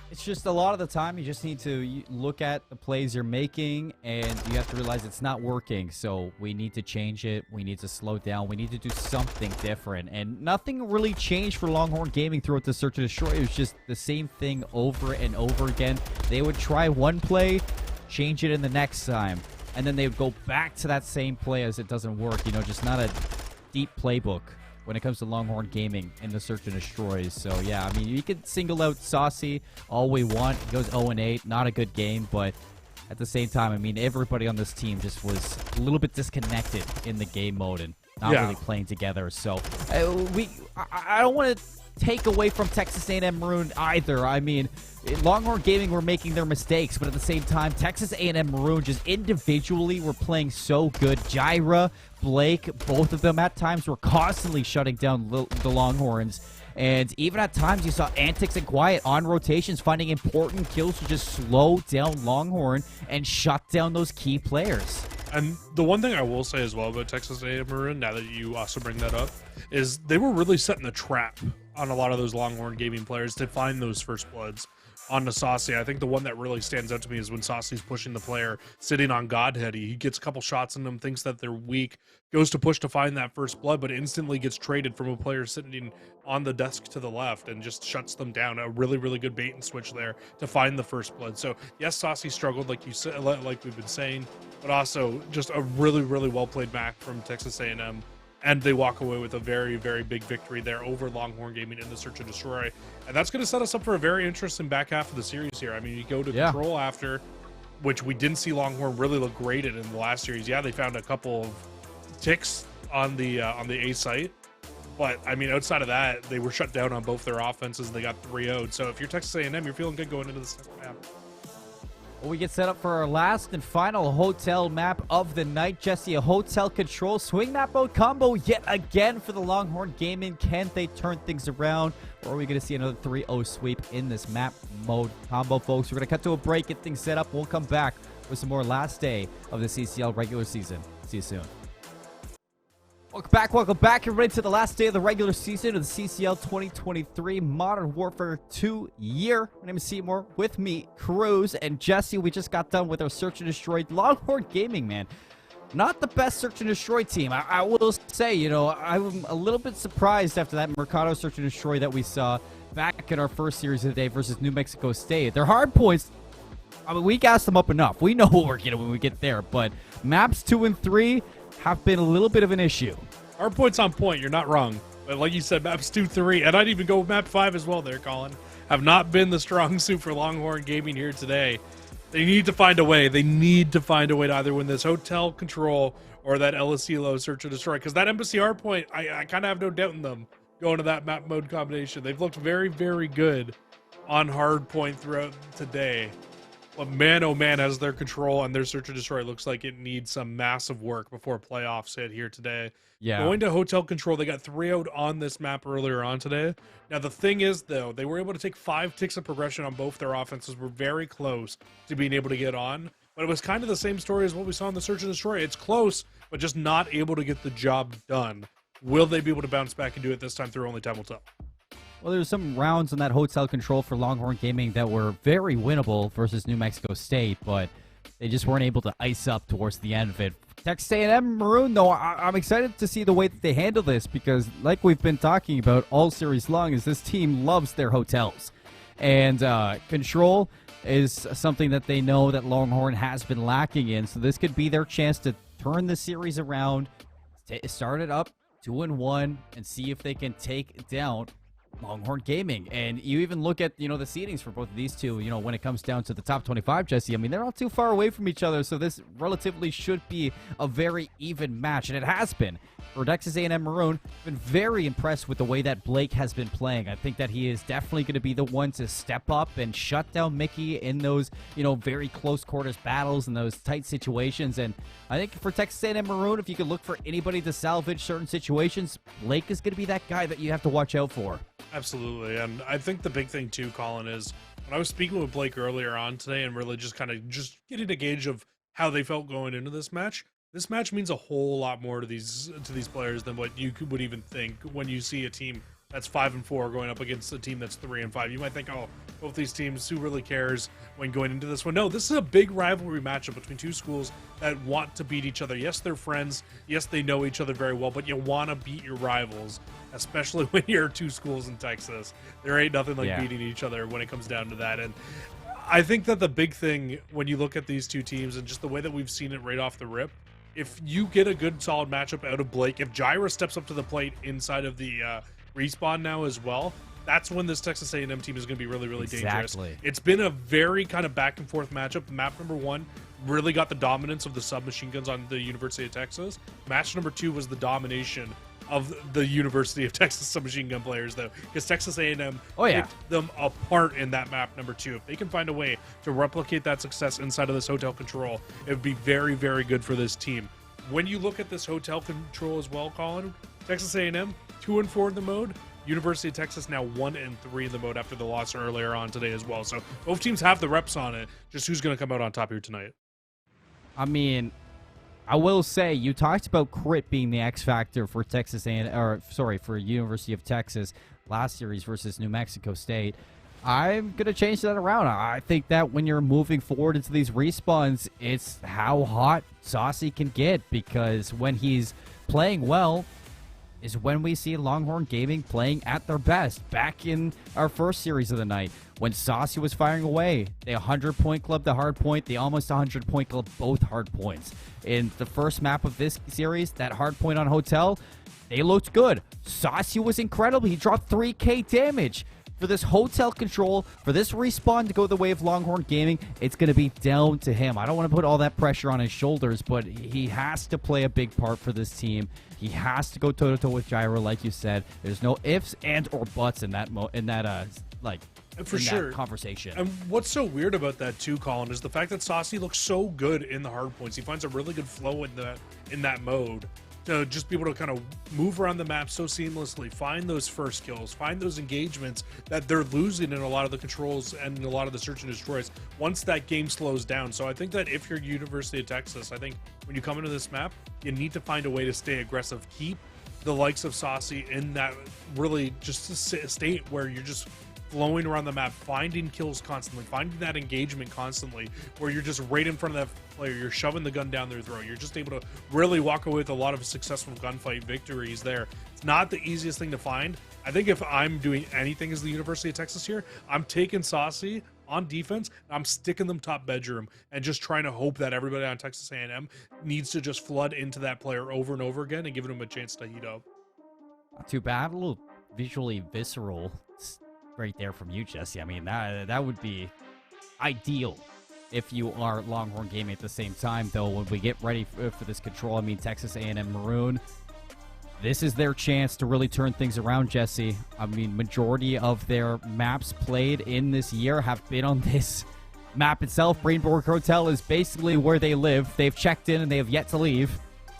It's just a lot of the time you just need to look at the plays you're making, and you have to realize it's not working. So we need to change it. We need to slow down. We need to do something different. And nothing really changed for Longhorn Gaming throughout the search and destroy. It was just the same thing over and over again. They would try one play, change it in the next time, and then they would go back to that same play as it doesn't work. You know, just not a deep playbook when it comes to Longhorn Gaming in the search and destroys. So yeah, I mean, you could single out Saucy all we want. He goes 0-8, not a good game, but at the same time, I mean, everybody on this team just was a little bit disconnected in the game mode and not really playing together. So I don't want to take away from Texas A&M Maroon either. I mean, Longhorn Gaming were making their mistakes, but at the same time, Texas A&M Maroon just individually were playing so good. Jaira, Blake, both of them at times were constantly shutting down the Longhorns. And even at times, you saw Antics and Quiet on rotations, finding important kills to just slow down Longhorn and shut down those key players. And the one thing I will say as well about Texas A&M Maroon, now that you also bring that up, is they were really setting the trap on a lot of those Longhorn Gaming players to find those first bloods on the Saucy. I think the one that really stands out to me is when Saucy's pushing the player sitting on Godhead. He gets a couple shots in them, thinks that they're weak, goes to push to find that first blood, but instantly gets traded from a player sitting on the desk to the left and just shuts them down. A really, really good bait and switch there to find the first blood. So yes, Saucy struggled, like you said, like we've been saying, but also just a really, really well played match from Texas A&M. And they walk away with a very, very big victory there over Longhorn Gaming in the search and destroy. And that's going to set us up for a very interesting back half of the series here. I mean, you go to Control after, which we didn't see Longhorn really look great at in the last series. Yeah, they found a couple of ticks on the A site. But, I mean, outside of that, they were shut down on both their offenses. They got 3-0'd. So if you're Texas A&M, you're feeling good going into the second half. Well, we get set up for our last and final hotel map of the night. Jesse, a hotel control swing map mode combo yet again for the Longhorn Gaming. Can they turn things around, or are we going to see another 3-0 sweep in this map mode combo, folks? We're going to cut to a break, get things set up. We'll come back with some more last day of the CCL regular season. See you soon. Welcome back. You're ready to the last day of the regular season of the CCL 2023 Modern Warfare 2 year. My name is Seymour. With me, Cruz and Jesse. We just got done with our Search and Destroy. Longhorn Gaming, man. Not the best Search and Destroy team. I will say, you know, I'm a little bit surprised after that Mercado Search and Destroy that we saw back in our first series of the day versus New Mexico State. Their hard points, I mean, we gassed them up enough. We know what we're getting when we get there. But maps 2 and 3 have been a little bit of an issue. Our points on point, you're not wrong. But like you said, maps 2, 3, and I'd even go with map 5 as well there, Colin, have not been the strong suit for Longhorn Gaming here today. They need to find a way. They need to find a way to either win this hotel control or that LSELO search and destroy. Because that embassy hard point, I kind of have no doubt in them going to that map mode combination. They've looked very, very good on hard point throughout today. But man, oh man, as their control and their search and destroy looks like it needs some massive work before playoffs hit here today. Yeah. Going to hotel control, they got 3 out on this map earlier on today. Now the thing is, though, they were able to take 5 ticks of progression on both their offenses. Were very close to being able to get on, but it was kind of the same story as what we saw in the search and destroy. It's close, but just not able to get the job done. Will they be able to bounce back and do it this time through? Only time will tell. Well, there's some rounds on that hotel control for Longhorn Gaming that were very winnable versus New Mexico State, but they just weren't able to ice up towards the end of it. Texas A&M Maroon, though, I'm excited to see the way that they handle this because, like we've been talking about all series long, is this team loves their hotels. And control is something that they know that Longhorn has been lacking in, so this could be their chance to turn the series around, start it up 2-1, and see if they can take down Longhorn Gaming. And you even look at, the seedings for both of these two, when it comes down to the top 25, Jesse. I mean, they're not too far away from each other, so this relatively should be a very even match, and it has been. For Texas A&M Maroon, been very impressed with the way that Blake has been playing. I think that he is definitely going to be the one to step up and shut down Mickey in those, very close quarters battles and those tight situations. And I think for Texas A&M Maroon, if you could look for anybody to salvage certain situations, Blake is going to be that guy that you have to watch out for. Absolutely. And I think the big thing too, Colin, is when I was speaking with Blake earlier on today and really just getting a gauge of how they felt going into this match means a whole lot more to these players than what you would even think when you see a team that's 5-4 going up against a team that's 3-5. You might think, oh, both these teams, who really cares when going into this one? No, this is a big rivalry matchup between two schools that want to beat each other. Yes, they're friends. Yes, they know each other very well, but you want to beat your rivals, especially when you're two schools in Texas. There ain't nothing like beating each other when it comes down to that. And I think that the big thing when you look at these two teams and just the way that we've seen it right off the rip, if you get a good solid matchup out of Blake, if Jaira steps up to the plate inside of the respawn now as well, that's when this Texas A&M team is going to be really, really dangerous. It's been a very kind of back and forth matchup. Map number 1 really got the dominance of the submachine guns on the University of Texas. Match number 2 was the domination of the University of Texas submachine gun players, though, because Texas A&M picked them apart in that map number 2. If they can find a way to replicate that success inside of this hotel control, it would be very, very good for this team. When you look at this hotel control as well, Colin, Texas A&M 2-4 in the mode. University of Texas now 1-3 in the mode after the loss earlier on today as well. So both teams have the reps on it. Just who's going to come out on top here tonight? I mean, I will say you talked about Crit being the X factor for for University of Texas last series versus New Mexico State. I'm going to change that around. I think that when you're moving forward into these respawns, it's how hot Saucy can get, because when he's playing well is when we see Longhorn Gaming playing at their best. Back in our first series of the night, when Saucy was firing away, the 100-point club, the hard point, the almost 100-point club, both hard points. In the first map of this series, that hard point on Hotel, they looked good. Saucy was incredible. He dropped 3k damage. For this hotel control, for this respawn to go the way of Longhorn Gaming, it's going to be down to him. I don't want to put all that pressure on his shoulders, but he has to play a big part for this team. He has to go toe-to-toe with Jaira, like you said. There's no ifs and or buts in that conversation. And what's so weird about that too, Colin, is the fact that Saucy looks so good in the hard points. He finds a really good flow in that mode to just be able to kind of move around the map so seamlessly, find those first kills, find those engagements that they're losing in a lot of the controls and in a lot of the search and destroys once that game slows down. So I think that if you're University of Texas, I think when you come into this map, you need to find a way to stay aggressive. Keep the likes of Saucy in that really just a state where you're just flowing around the map, finding kills constantly, finding that engagement constantly, where you're just right in front of that player, you're shoving the gun down their throat. You're just able to really walk away with a lot of successful gunfight victories there. It's not the easiest thing to find. I think if I'm doing anything as the University of Texas here, I'm taking Saucy on defense, and I'm sticking them top bedroom and just trying to hope that everybody on Texas A&M needs to just flood into that player over and over again and giving them a chance to heat up. Not too bad. A little visually visceral right there from you, Jesse. I mean, that would be ideal if you are Longhorn Gaming at the same time, though. When we get ready for this control, I mean, Texas A&M Maroon, this is their chance to really turn things around, Jesse. I mean, majority of their maps played in this year have been on this map itself, Brainborg Hotel, is basically where they live. They've checked in and they have yet to leave.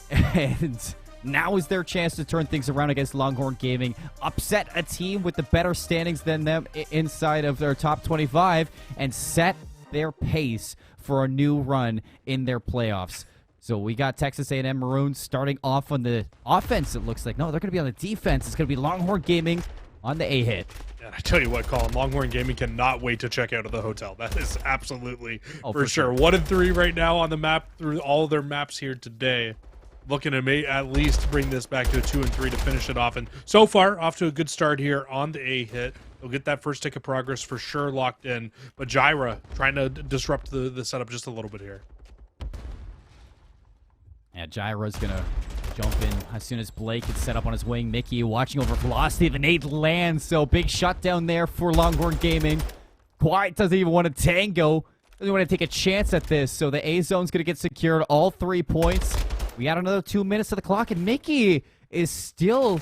And now is their chance to turn things around against Longhorn Gaming, upset a team with the better standings than them inside of their top 25, and set their pace for a new run in their playoffs. So we got Texas A&M Maroon starting off on the offense, it looks like. No, they're going to be on the defense. It's going to be Longhorn Gaming on the A-hit. And I tell you what, Colin, Longhorn Gaming cannot wait to check out of the hotel. That is absolutely for sure. 1 and 3 right now on the map through all of their maps here today. Looking to at least bring this back to a 2 and 3 to finish it off. And so far, off to a good start here on the A-hit. They'll get that first tick of progress for sure locked in. But Gyra trying to disrupt the setup just a little bit here. Yeah, Gyra's going to jump in as soon as Blake is set up on his wing. Mickey watching over velocity. The nade lands, so big shutdown there for Longhorn Gaming. Quiet doesn't even want to tango. Doesn't want to take a chance at this, so the A zone's going to get secured. All 3 points. We got another 2 minutes of the clock, and Mickey is still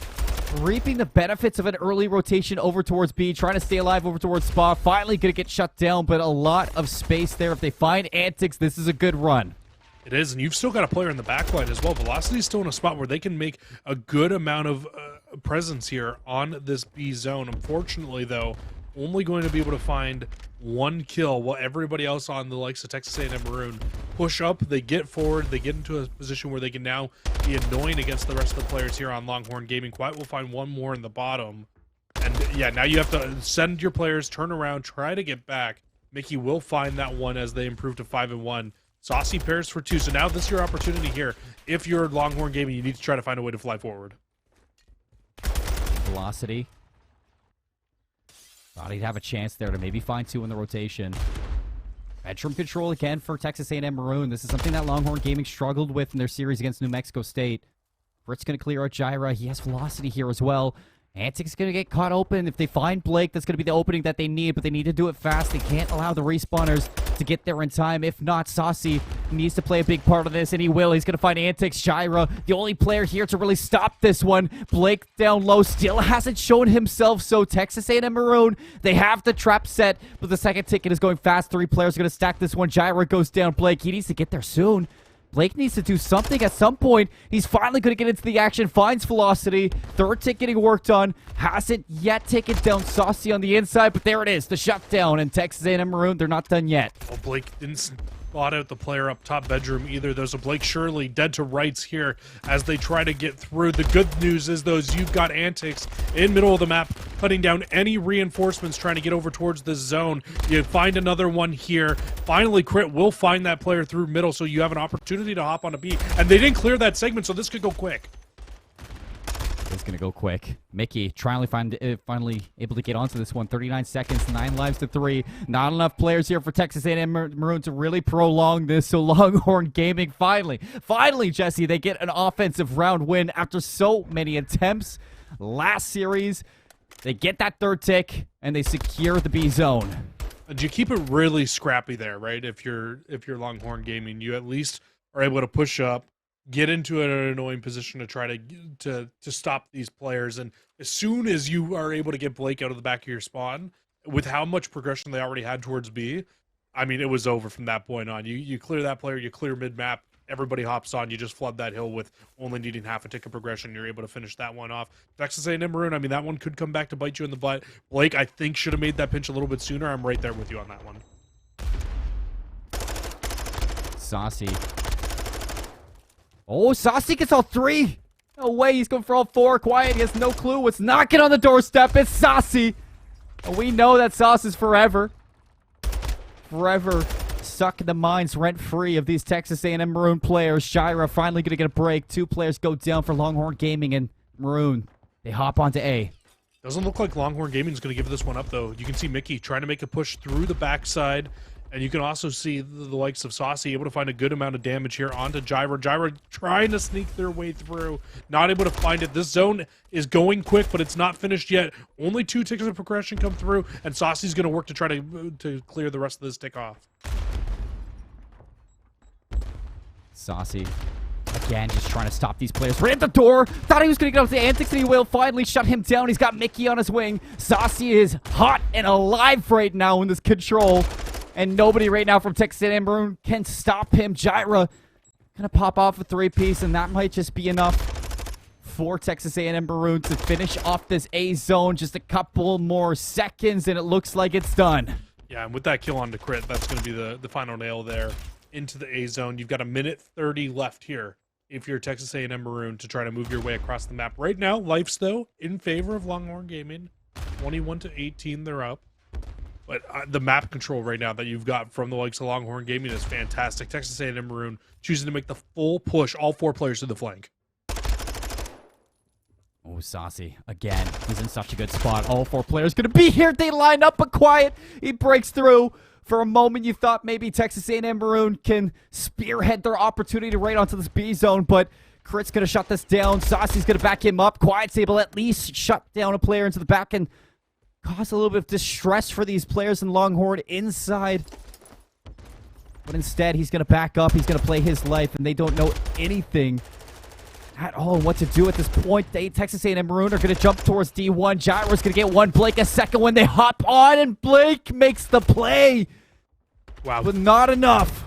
reaping the benefits of an early rotation over towards B, trying to stay alive over towards Spa. Finally going to get shut down, but a lot of space there. If they find Antics, this is a good run. It is, and you've still got a player in the backline as well. Velocity's still in a spot where they can make a good amount of presence here on this B zone. Unfortunately, though, only going to be able to find 1 kill while everybody else on the likes of Texas A&M Maroon push up. They get forward. They get into a position where they can now be annoying against the rest of the players here on Longhorn Gaming. Quiet will find 1 more in the bottom. And, yeah, now you have to send your players, turn around, try to get back. Mickey will find that one as they improve to 5 and 1. Saucy pairs for 2. So now this is your opportunity here. If you're Longhorn Gaming, you need to try to find a way to fly forward. Velocity. Thought he'd have a chance there to maybe find 2 in the rotation. Bedroom control again for Texas A&M Maroon. This is something that Longhorn Gaming struggled with in their series against New Mexico State. Britt's going to clear out Gyra. He has velocity here as well. Antics going to get caught open. If they find Blake, that's going to be the opening that they need, but they need to do it fast. They can't allow the respawners to get there in time. If not, Saucy needs to play a big part of this, and he will. He's going to find Antics. Gyra, the only player here to really stop this one. Blake down low, still hasn't shown himself, so Texas A&M Maroon, they have the trap set, but the second ticket is going fast. 3 players are going to stack this one. Gyra goes down. Blake, he needs to get there soon. Blake needs to do something at some point. He's finally going to get into the action. Finds velocity. 3rd tick getting worked on. Hasn't yet taken down Saucy on the inside, but there it is. The shutdown. And Texas A&M Maroon, they're not done yet. Well, Blake didn't spot out the player up top bedroom either, though. So Blake Shirley dead to rights here as they try to get through. The good news is, though, is you've got Antics in middle of the map, cutting down any reinforcements trying to get over towards this zone. You find another one here. Finally, Crit will find that player through middle, so you have an opportunity to hop on a B. And they didn't clear that segment, so this could go quick. It's going to go quick. Mickey finally able to get onto this one. 39 seconds, 9 lives to 3. Not enough players here for Texas A&M Maroon to really prolong this. So Longhorn Gaming finally, Jesse, they get an offensive round win after so many attempts. Last series, they get that 3rd tick, and they secure the B zone. And you keep it really scrappy there, right? If you're Longhorn Gaming, you at least are able to push up, get into an annoying position to try to stop these players. And as soon as you are able to get Blake out of the back of your spawn, with how much progression they already had towards B, I mean, it was over from that point on. You clear that player, you clear mid-map, everybody hops on, you just flood that hill with only needing half a tick of progression. You're able to finish that one off. Texas A&M Maroon, I mean, that one could come back to bite you in the butt. Blake, I think, should have made that pinch a little bit sooner. I'm right there with you on that one. Saucy. Oh, Saucy gets all 3. No way, he's going for all 4. Quiet, he has no clue what's knocking on the doorstep. It's Saucy. And we know that Sauce is forever suck the minds rent-free of these Texas A&M Maroon players. Gyra finally going to get a break. 2 players go down for Longhorn Gaming, and Maroon, they hop onto A. Doesn't look like Longhorn Gaming is going to give this one up, though. You can see Mickey trying to make a push through the backside, and you can also see the likes of Saucy able to find a good amount of damage here onto Gyra. Gyra trying to sneak their way through, not able to find it. This zone is going quick, but it's not finished yet. Only 2 ticks of progression come through, and Saucy's going to work to try to clear the rest of this tick off. Saucy, again, just trying to stop these players. Ran the door. Thought he was going to get up to Antics, and he will finally shut him down. He's got Mickey on his wing. Saucy is hot and alive right now in this control. And nobody right now from Texas A&M Maroon can stop him. Gyra gonna pop off a 3-piece, and that might just be enough for Texas A&M Maroon to finish off this A zone. Just a couple more seconds, and it looks like it's done. Yeah, and with that kill on the crit, that's going to be the final nail there into the A zone. You've got a minute 30 left here if you're Texas A&M Maroon to try to move your way across the map. Right now, life's, though, in favor of Longhorn Gaming. 21-18, they're up. But the map control right now that you've got from the likes of Longhorn Gaming is fantastic. Texas A&M Maroon choosing to make the full push, all 4 players to the flank. Oh, Saucy, again, he's in such a good spot. All 4 players going to be here. They line up, but quiet. He breaks through. For a moment, you thought maybe Texas A&M Maroon can spearhead their opportunity right onto this B zone, but Crit's going to shut this down. Saucy's going to back him up. Quiet's able to at least shut down a player into the back and cause a little bit of distress for these players in Longhorn inside. But instead, he's going to back up. He's going to play his life, and they don't know anything at all what to do at this point. Texas A&M Maroon are going to jump towards D1. Gyro's going to get one. Blake a second when they hop on, and Blake makes the play. Wow. But not enough.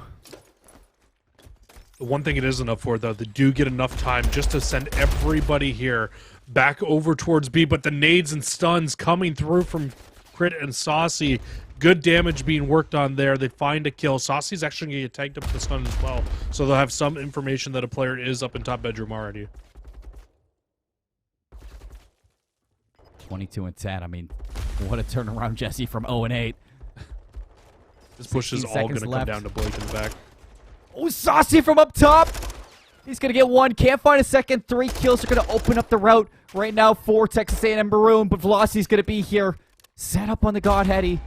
The one thing it is enough for, though, they do get enough time just to send everybody here back over towards B, but the nades and stuns coming through from Crit and Saucy. Good damage being worked on there. They find a kill. Saucy's actually going to get tagged up with the stun as well, so they'll have some information that a player is up in top bedroom already. 22-10. I mean, what a turnaround, Jesse, from 0-8. This push is all going to come down to Blake in the back. Oh, Saucy from up top. He's going to get one. Can't find a second. 3 kills are going to open up the route right now for Texas A&M Maroon, but Velocity's going to be here. Set up on the Godheady.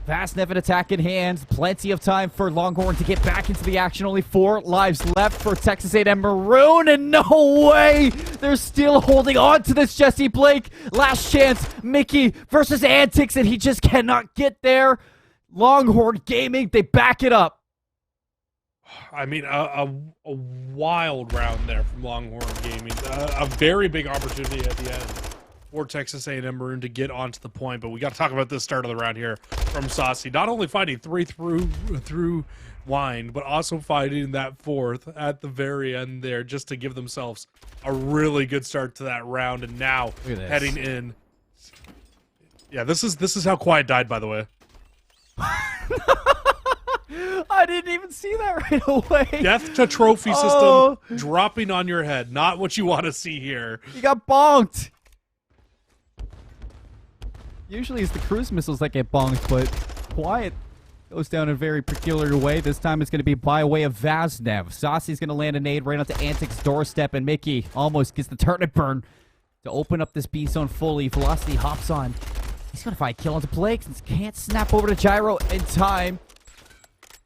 Fast Nevin attack in hand. Plenty of time for Longhorn to get back into the action. Only 4 lives left for Texas A&M Maroon, and no way! They're still holding on to this, Jesse Blake. Last chance, Mickey versus Antics, and he just cannot get there. Longhorn Gaming, they back it up. I mean, a wild round there from Longhorn Gaming. A very big opportunity at the end for Texas A&M Maroon to get onto the point, but we got to talk about this start of the round here from Saucy. Not only finding 3 through line, but also finding that 4th at the very end there just to give themselves a really good start to that round. And now heading in. Yeah, this is how Quiet died, by the way. I didn't even see that right away. Death to trophy system dropping on your head. Not what you want to see here. You got bonked. Usually it's the cruise missiles that get bonked, but Quiet goes down in a very peculiar way. This time it's going to be by way of Vaznev. Saucy's going to land a nade right onto Antic's doorstep, and Mickey almost gets the turnip burn to open up this B zone fully. Velocity hops on. He's going to find a kill onto Blake and can't snap over to Gyro in time.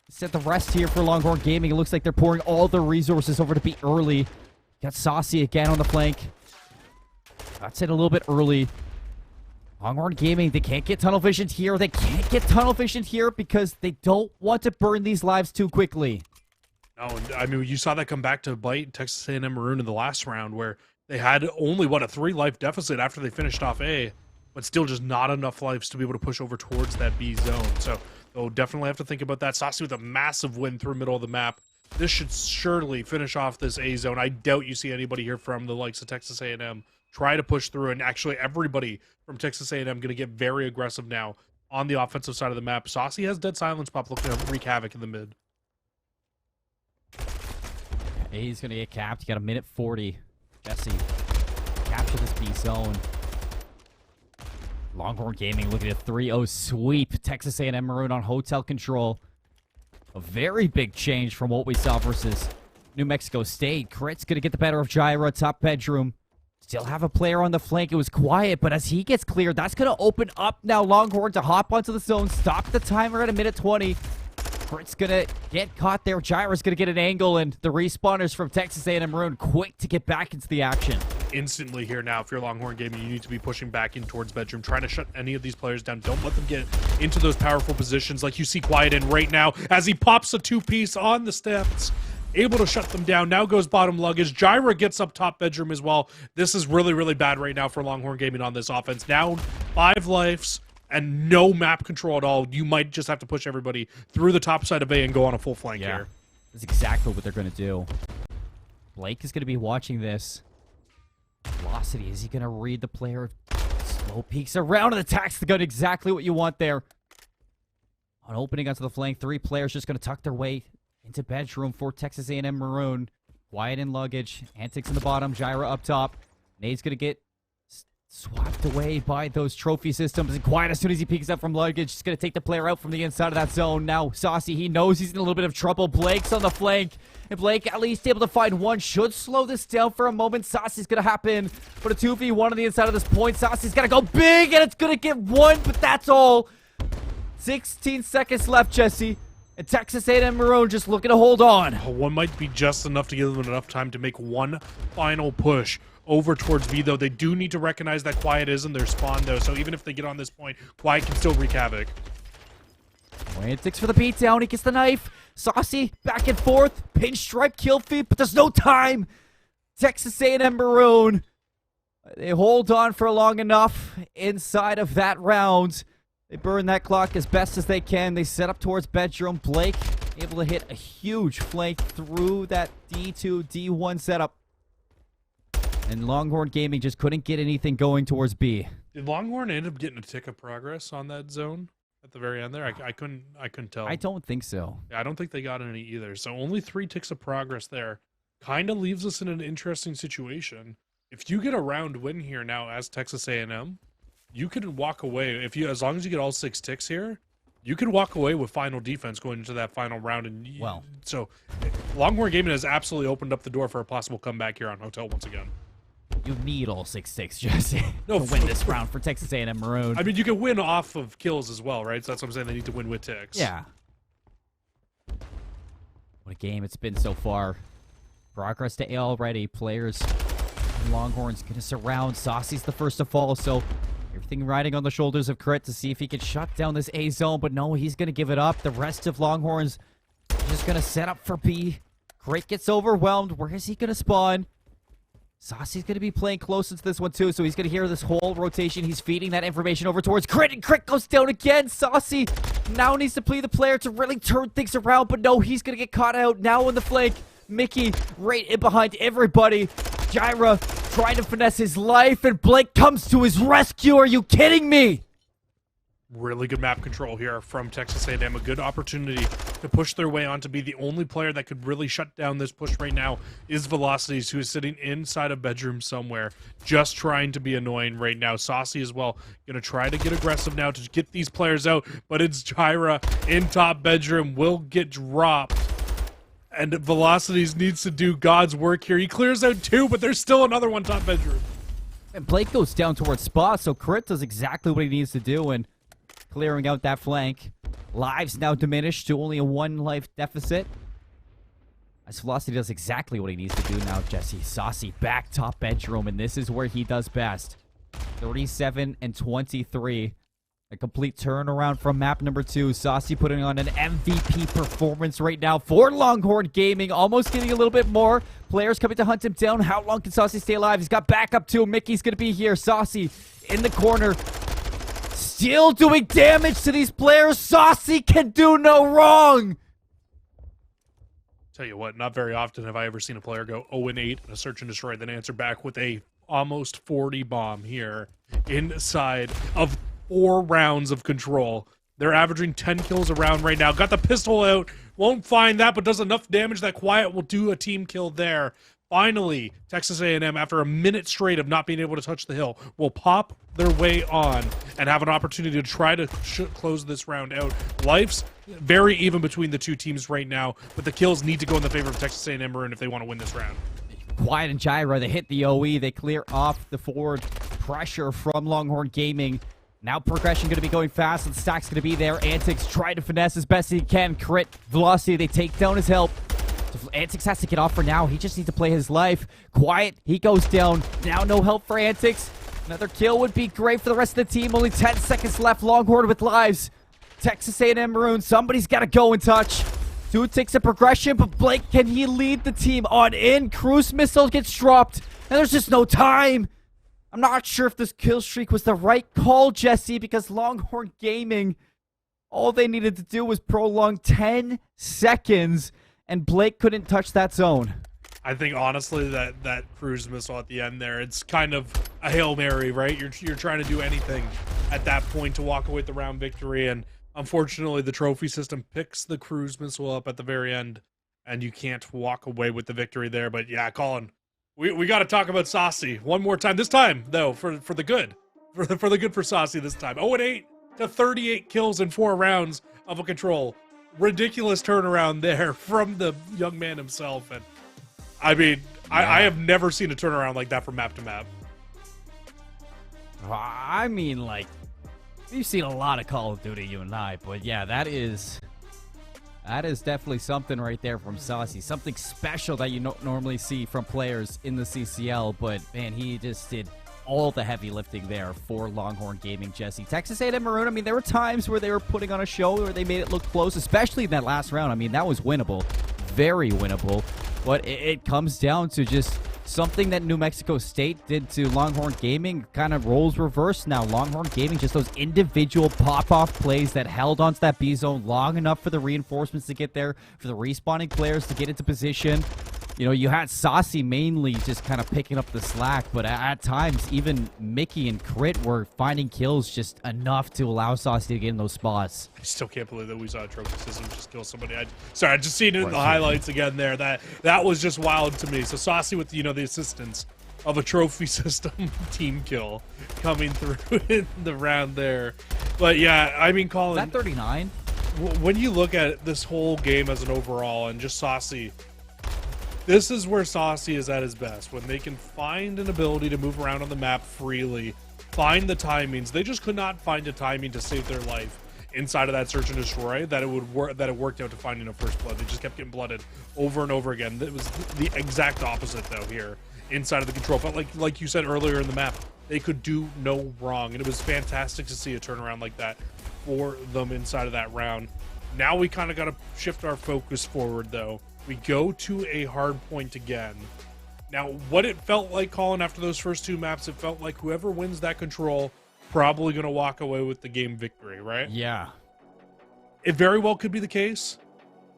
Set the rest here for Longhorn Gaming. It looks like they're pouring all their resources over to be early. Got Saucy again on the flank. That's it a little bit early. Longhorn Gaming, they can't get tunnel visioned here. They can't get tunnel visioned here because they don't want to burn these lives too quickly. No, I mean, you saw that come back to bite Texas A&M Maroon in the last round where they had only, what, a 3-life deficit after they finished off A, but still just not enough lives to be able to push over towards that B zone. So they'll definitely have to think about that. Saucy with a massive win through middle of the map. This should surely finish off this A zone. I doubt you see anybody here from the likes of Texas A&M try to push through, and actually everybody from Texas A&M going to get very aggressive now on the offensive side of the map. Saucy has Dead Silence Pop looking to wreak havoc in the mid. A's going to get capped. You got a minute 40. Jesse, capture this B zone. Longhorn Gaming looking at a 3-0 sweep. Texas A&M Maroon on hotel control. A very big change from what we saw versus New Mexico State. Crit's going to get the better of Gyra, top bedroom. Still have a player on the flank. It was quiet, but as he gets cleared, that's going to open up now Longhorn to hop onto the zone. Stop the timer at a minute 20. Crit's going to get caught there. Gyra's going to get an angle, and the respawners from Texas A&M Maroon quick to get back into the action. Instantly here now, if you're Longhorn Gaming, you need to be pushing back in towards bedroom, trying to shut any of these players down. Don't let them get into those powerful positions like you see Quiet in right now as he pops a 2-piece on the steps. Able to shut them down. Now goes bottom luggage. Gyra gets up top bedroom as well. This is really, really bad right now for Longhorn Gaming on this offense. Down 5 lives and no map control at all, you might just have to push everybody through the top side of A and go on a full flank here. That's exactly what they're going to do. Blake is going to be watching this. Velocity, is he going to read the player? Slow peeks around and attacks the gun. Exactly what you want there. On opening onto the flank, 3 players just going to tuck their way into bedroom for Texas A&M Maroon. Quiet in luggage. Antics in the bottom. Gyra up top. Nade's going to get swapped away by those trophy systems. And Quiet, as soon as he peeks up from luggage, he's going to take the player out from the inside of that zone. Now, Saucy, he knows he's in a little bit of trouble. Blake's on the flank. And Blake, at least able to find one, should slow this down for a moment. Saucy's going to happen. But a 2v1 on the inside of this point. Saucy's got to go big, and it's going to get one, but that's all. 16 seconds left, Jesse. And Texas A&M Maroon just looking to hold on. One might be just enough to give them enough time to make one final push over towards B, though. They do need to recognize that Quiet is in their spawn, though. So even if they get on this point, Quiet can still wreak havoc. Antics for the beatdown. He gets the knife. Saucy back and forth. Pinstripe kill feed, but there's no time. Texas A&M Maroon. They hold on for long enough inside of that round. They burn that clock as best as they can. They set up towards bedroom. Blake able to hit a huge flank through that D2, D1 setup. And Longhorn Gaming just couldn't get anything going towards B. Did Longhorn end up getting a tick of progress on that zone at the very end there? I couldn't tell. I don't think so. Yeah, I don't think they got any either. So only 3 ticks of progress there. Kind of leaves us in an interesting situation. If you get a round win here now as Texas A&M, you could walk away as long as you get all 6 ticks here. You could walk away with final defense going into that final round. And so Longhorn Gaming has absolutely opened up the door for a possible comeback here on Hotel once again. You need all 6 ticks, Jesse, to win this round for Texas A&M Maroon. I mean, you can win off of kills as well, right? So that's what I'm saying. They need to win with ticks. Yeah. What a game it's been so far. Progress to A already. Players and Longhorn's going to surround. Saucy's the first to fall, so everything riding on the shoulders of Crit to see if he can shut down this A zone. But no, he's going to give it up. The rest of Longhorns just going to set up for B. Crit gets overwhelmed. Where is he going to spawn? Saucy's going to be playing close into this one, too, so he's going to hear this whole rotation. He's feeding that information over towards Crit, and Crit goes down again. Saucy now needs to play the player to really turn things around, but no, he's going to get caught out. Now on the flank, Mickey right in behind everybody. Gyra trying to finesse his life, and Blake comes to his rescue. Are you kidding me? Really good map control here from Texas A&M. A good opportunity to push their way on to be the only player that could really shut down this push right now is Velocities, who is sitting inside a bedroom somewhere, just trying to be annoying right now. Saucy as well, going to try to get aggressive now to get these players out, but it's Gyra in top bedroom, will get dropped. And Velocities needs to do God's work here. He clears out 2, but there's still another one top bedroom. And Blake goes down towards Spa, so Crit does exactly what he needs to do, and clearing out that flank. Lives now diminished to only a 1 life deficit. As Velocity does exactly what he needs to do now, Jesse. Saucy back top bedroom, and this is where he does best. 37 and 23. A complete turnaround from map number 2. Saucy putting on an MVP performance right now for Longhorn Gaming. Almost getting a little bit more. Players coming to hunt him down. How long can Saucy stay alive? He's got backup too. Mickey's going to be here. Saucy in the corner. Still doing damage to these players. Saucy can do no wrong. Tell you what, not very often have I ever seen a player go 0-8 in a search and destroy, then answer back with a almost 40 bomb here inside of 4 rounds of control. They're averaging 10 kills a round right now. Got the pistol out. Won't find that, but does enough damage that Quiet will do a team kill there. Finally, Texas A&M, after a minute straight of not being able to touch the hill, will pop their way on and have an opportunity to try to close this round out. Life's very even between the 2 teams right now, but the kills need to go in the favor of Texas A&M Maroon if they want to win this round. Quiet and Gyra, they hit the OE. They clear off the forward pressure from Longhorn Gaming. Now progression going to be going fast, and the stack's going to be there. Antics trying to finesse as best he can. Crit, Velocity, they take down his help. Antics has to get off for now. He just needs to play his life. Quiet, he goes down. Now no help for Antics. Another kill would be great for the rest of the team. Only 10 seconds left. Longhorn with lives. Texas A&M Maroon, somebody's got to go and touch. 2 takes a progression, but Blake, can he lead the team on in? Cruise missile gets dropped, and there's just no time. I'm not sure if this kill streak was the right call, Jesse, because Longhorn Gaming, all they needed to do was prolong 10 seconds, and Blake couldn't touch that zone. I think honestly that cruise missile at the end there, it's kind of a Hail Mary, right? You're trying to do anything at that point to walk away with the round victory, and unfortunately the trophy system picks the cruise missile up at the very end, and you can't walk away with the victory there. But yeah, Colin, we got to talk about Saucy one more time. This time though, for the good, for the good for Saucy this time. 0-8 to 38 kills in 4 rounds of a control. Ridiculous turnaround there from the young man himself. And I mean, yeah. I have never seen a turnaround like that from map to map. I mean, like, we've seen a lot of Call of Duty, you and I, but yeah, that is definitely something right there from Saucy. Something special that you don't normally see from players in the CCL, but man, he just did all the heavy lifting there for Longhorn Gaming, Jesse. Texas A&M Maroon, I mean, there were times where they were putting on a show where they made it look close, especially in that last round. I mean, that was winnable. Very winnable. But it comes down to just something that New Mexico State did to Longhorn Gaming. Kind of roles reversed now. Longhorn Gaming, just those individual pop-off plays that held onto that B zone long enough for the reinforcements to get there, for the respawning players to get into position. You know, you had Saucy mainly just kind of picking up the slack, but at times, even Mickey and Crit were finding kills just enough to allow Saucy to get in those spots. I still can't believe that we saw a trophy system just kill somebody. I just seen it in the highlights again there. That was just wild to me. So Saucy with, you know, the assistance of a trophy system team kill coming through in the round there. But yeah, I mean, Colin, is that 39? When you look at this whole game as an overall and just Saucy, this is where Saucy is at his best, when they can find an ability to move around on the map freely, find the timings. They just could not find a timing to save their life inside of that search and destroy that it worked out to finding a first blood. They just kept getting blooded over and over again. It was the exact opposite though here inside of the control. But like you said earlier in the map, they could do no wrong, and it was fantastic to see a turnaround like that for them inside of that round. Now we kind of got to shift our focus forward though. We go to a hard point again. Now, what it felt like, Colin, after those first 2 maps, it felt like whoever wins that control probably going to walk away with the game victory, right? Yeah. It very well could be the case.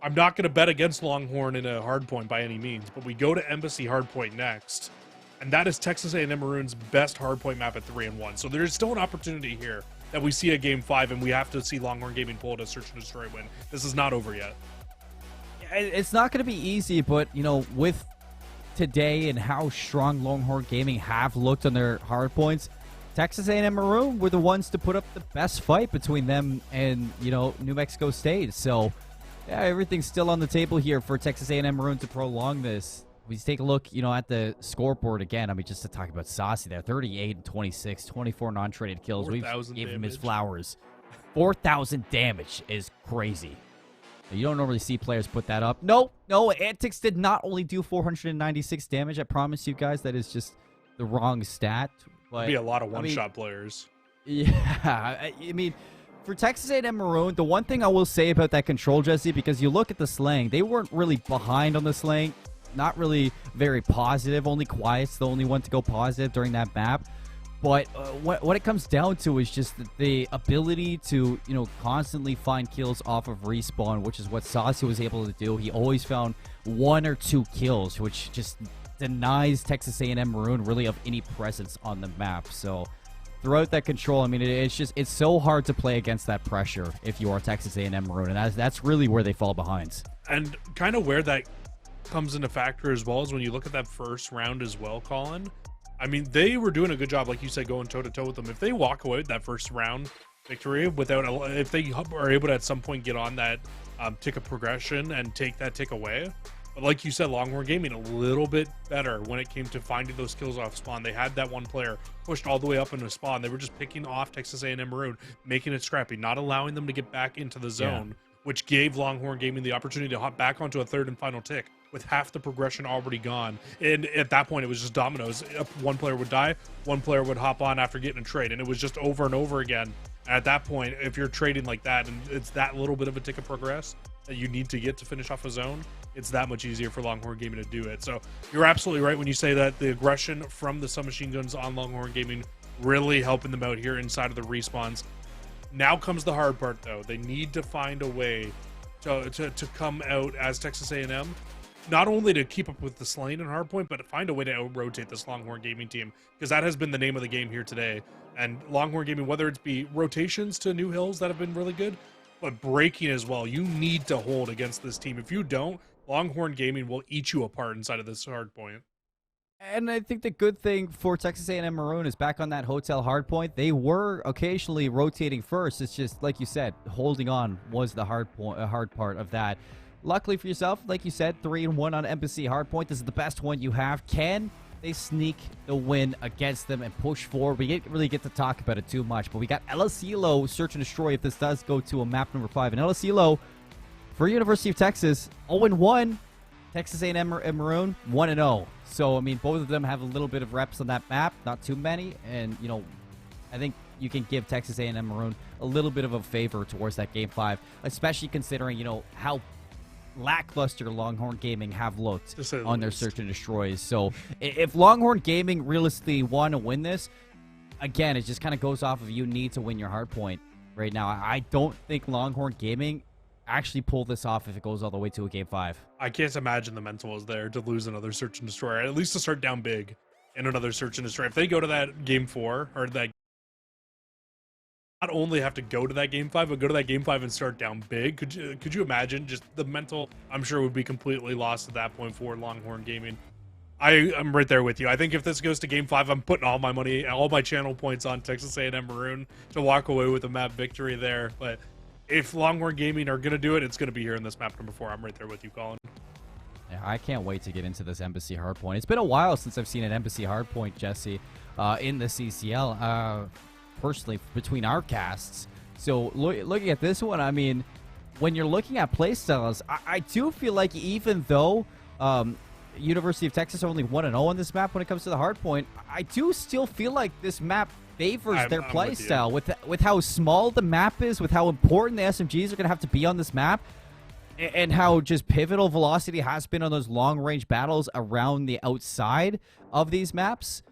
I'm not going to bet against Longhorn in a hard point by any means, but we go to Embassy hardpoint next, and that is Texas A&M Maroon's best hardpoint map at 3-1. So there's still an opportunity here that we see a game 5, and we have to see Longhorn Gaming pull it a search and destroy win. This is not over yet. It's not going to be easy, but, you know, with today and how strong Longhorn Gaming have looked on their hard points, Texas A&M Maroon were the ones to put up the best fight between them and, you know, New Mexico State. So, yeah, everything's still on the table here for Texas A&M Maroon to prolong this. We take a look, you know, at the scoreboard again. I mean, just to talk about Saucy there, 38 and 26, 24 non-traded kills. We gave him his flowers. 4,000 damage is crazy. You don't normally see players put that up. No, Antics did not only do 496 damage. I promise you guys that is just the wrong stat. But be a lot of one-shot players. Yeah, I mean, for Texas A&M Maroon, the one thing I will say about that control, Jesse, because you look at the slaying, they weren't really behind on the slaying. Not really very positive. Only Quiet's the only one to go positive during that map. But what it comes down to is just the ability to, you know, constantly find kills off of respawn, which is what Saucy was able to do. He always found 1 or 2 kills, which just denies Texas A&M Maroon really of any presence on the map. So throughout that control, I mean, it's so hard to play against that pressure if you are Texas A&M Maroon, and that's really where they fall behind. And kind of where that comes into factor as well is when you look at that first round as well, Colin. I mean, they were doing a good job, like you said, going toe-to-toe with them. If they walk away with that first round victory if they are able to at some point get on that tick of progression and take that tick away. But like you said, Longhorn Gaming a little bit better when it came to finding those kills off spawn. They had that one player pushed all the way up into spawn. They were just picking off Texas A&M Maroon, making it scrappy, not allowing them to get back into the zone, which gave Longhorn Gaming the opportunity to hop back onto a third and final tick with half the progression already gone. And at that point, it was just dominoes. One player would die, one player would hop on after getting a trade, and it was just over and over again. And at that point, if you're trading like that and it's that little bit of a tick of progress, that you need to get to finish off a zone, it's that much easier for Longhorn Gaming to do it. So you're absolutely right when you say that the aggression from the submachine guns on Longhorn Gaming really helping them out here inside of the respawns. Now comes the hard part, though. They need to find a way to come out as Texas A&M, not only to keep up with the Slane and Hardpoint, but to find a way to out-rotate this Longhorn Gaming team, because that has been the name of the game here today. And Longhorn Gaming, whether it's be rotations to New Hills that have been really good, but breaking as well, you need to hold against this team. If you don't, Longhorn Gaming will eat you apart inside of this hardpoint. And I think the good thing for Texas A&M Maroon is back on that hotel hardpoint. They were occasionally rotating first. It's just, like you said, holding on was the hard part of that. Luckily for yourself, like you said, 3-1 on Embassy hardpoint. This is the best one you have. Can they sneak the win against them and push forward? We didn't really get to talk about it too much, but we got El Asilo search and destroy if this does go to a map number 5. And El Asilo, for University of Texas, 0-1. Texas A&M Maroon, 1-0. So, I mean, both of them have a little bit of reps on that map, not too many. And, you know, I think you can give Texas A&M Maroon a little bit of a favor towards that Game 5, especially considering, you know, how lackluster Longhorn Gaming have looked on their search and destroys. So, if Longhorn Gaming realistically want to win this, again, it just kind of goes off of you need to win your hard point right now. I don't think Longhorn Gaming actually pull this off if it goes all the way to a Game 5. I can't imagine the mental is there to lose another search and destroy, at least to start down big in another search and destroy. If they go to that Game 4, or that, not only have to go to that Game 5, but go to that Game 5 and start down big. Could you imagine just the mental? I'm sure would be completely lost at that point for Longhorn Gaming. I'm right there with you. I think if this goes to Game 5, I'm putting all my money, all my channel points on Texas A&M Maroon to walk away with a map victory there. But if Longhorn Gaming are going to do it, it's going to be here in this map number 4. I'm right there with you, Colin. Yeah, I can't wait to get into this Embassy hardpoint. It's been a while since I've seen an Embassy hardpoint, Jesse, in the CCL, personally, between our casts. So looking at this one, I mean, when you're looking at playstyles, I do feel like even though University of Texas are only 1-0 on this map when it comes to the hardpoint, I do still feel like this map favors their playstyle with how small the map is, with how important the SMGs are going to have to be on this map, and how just pivotal velocity has been on those long-range battles around the outside of these maps.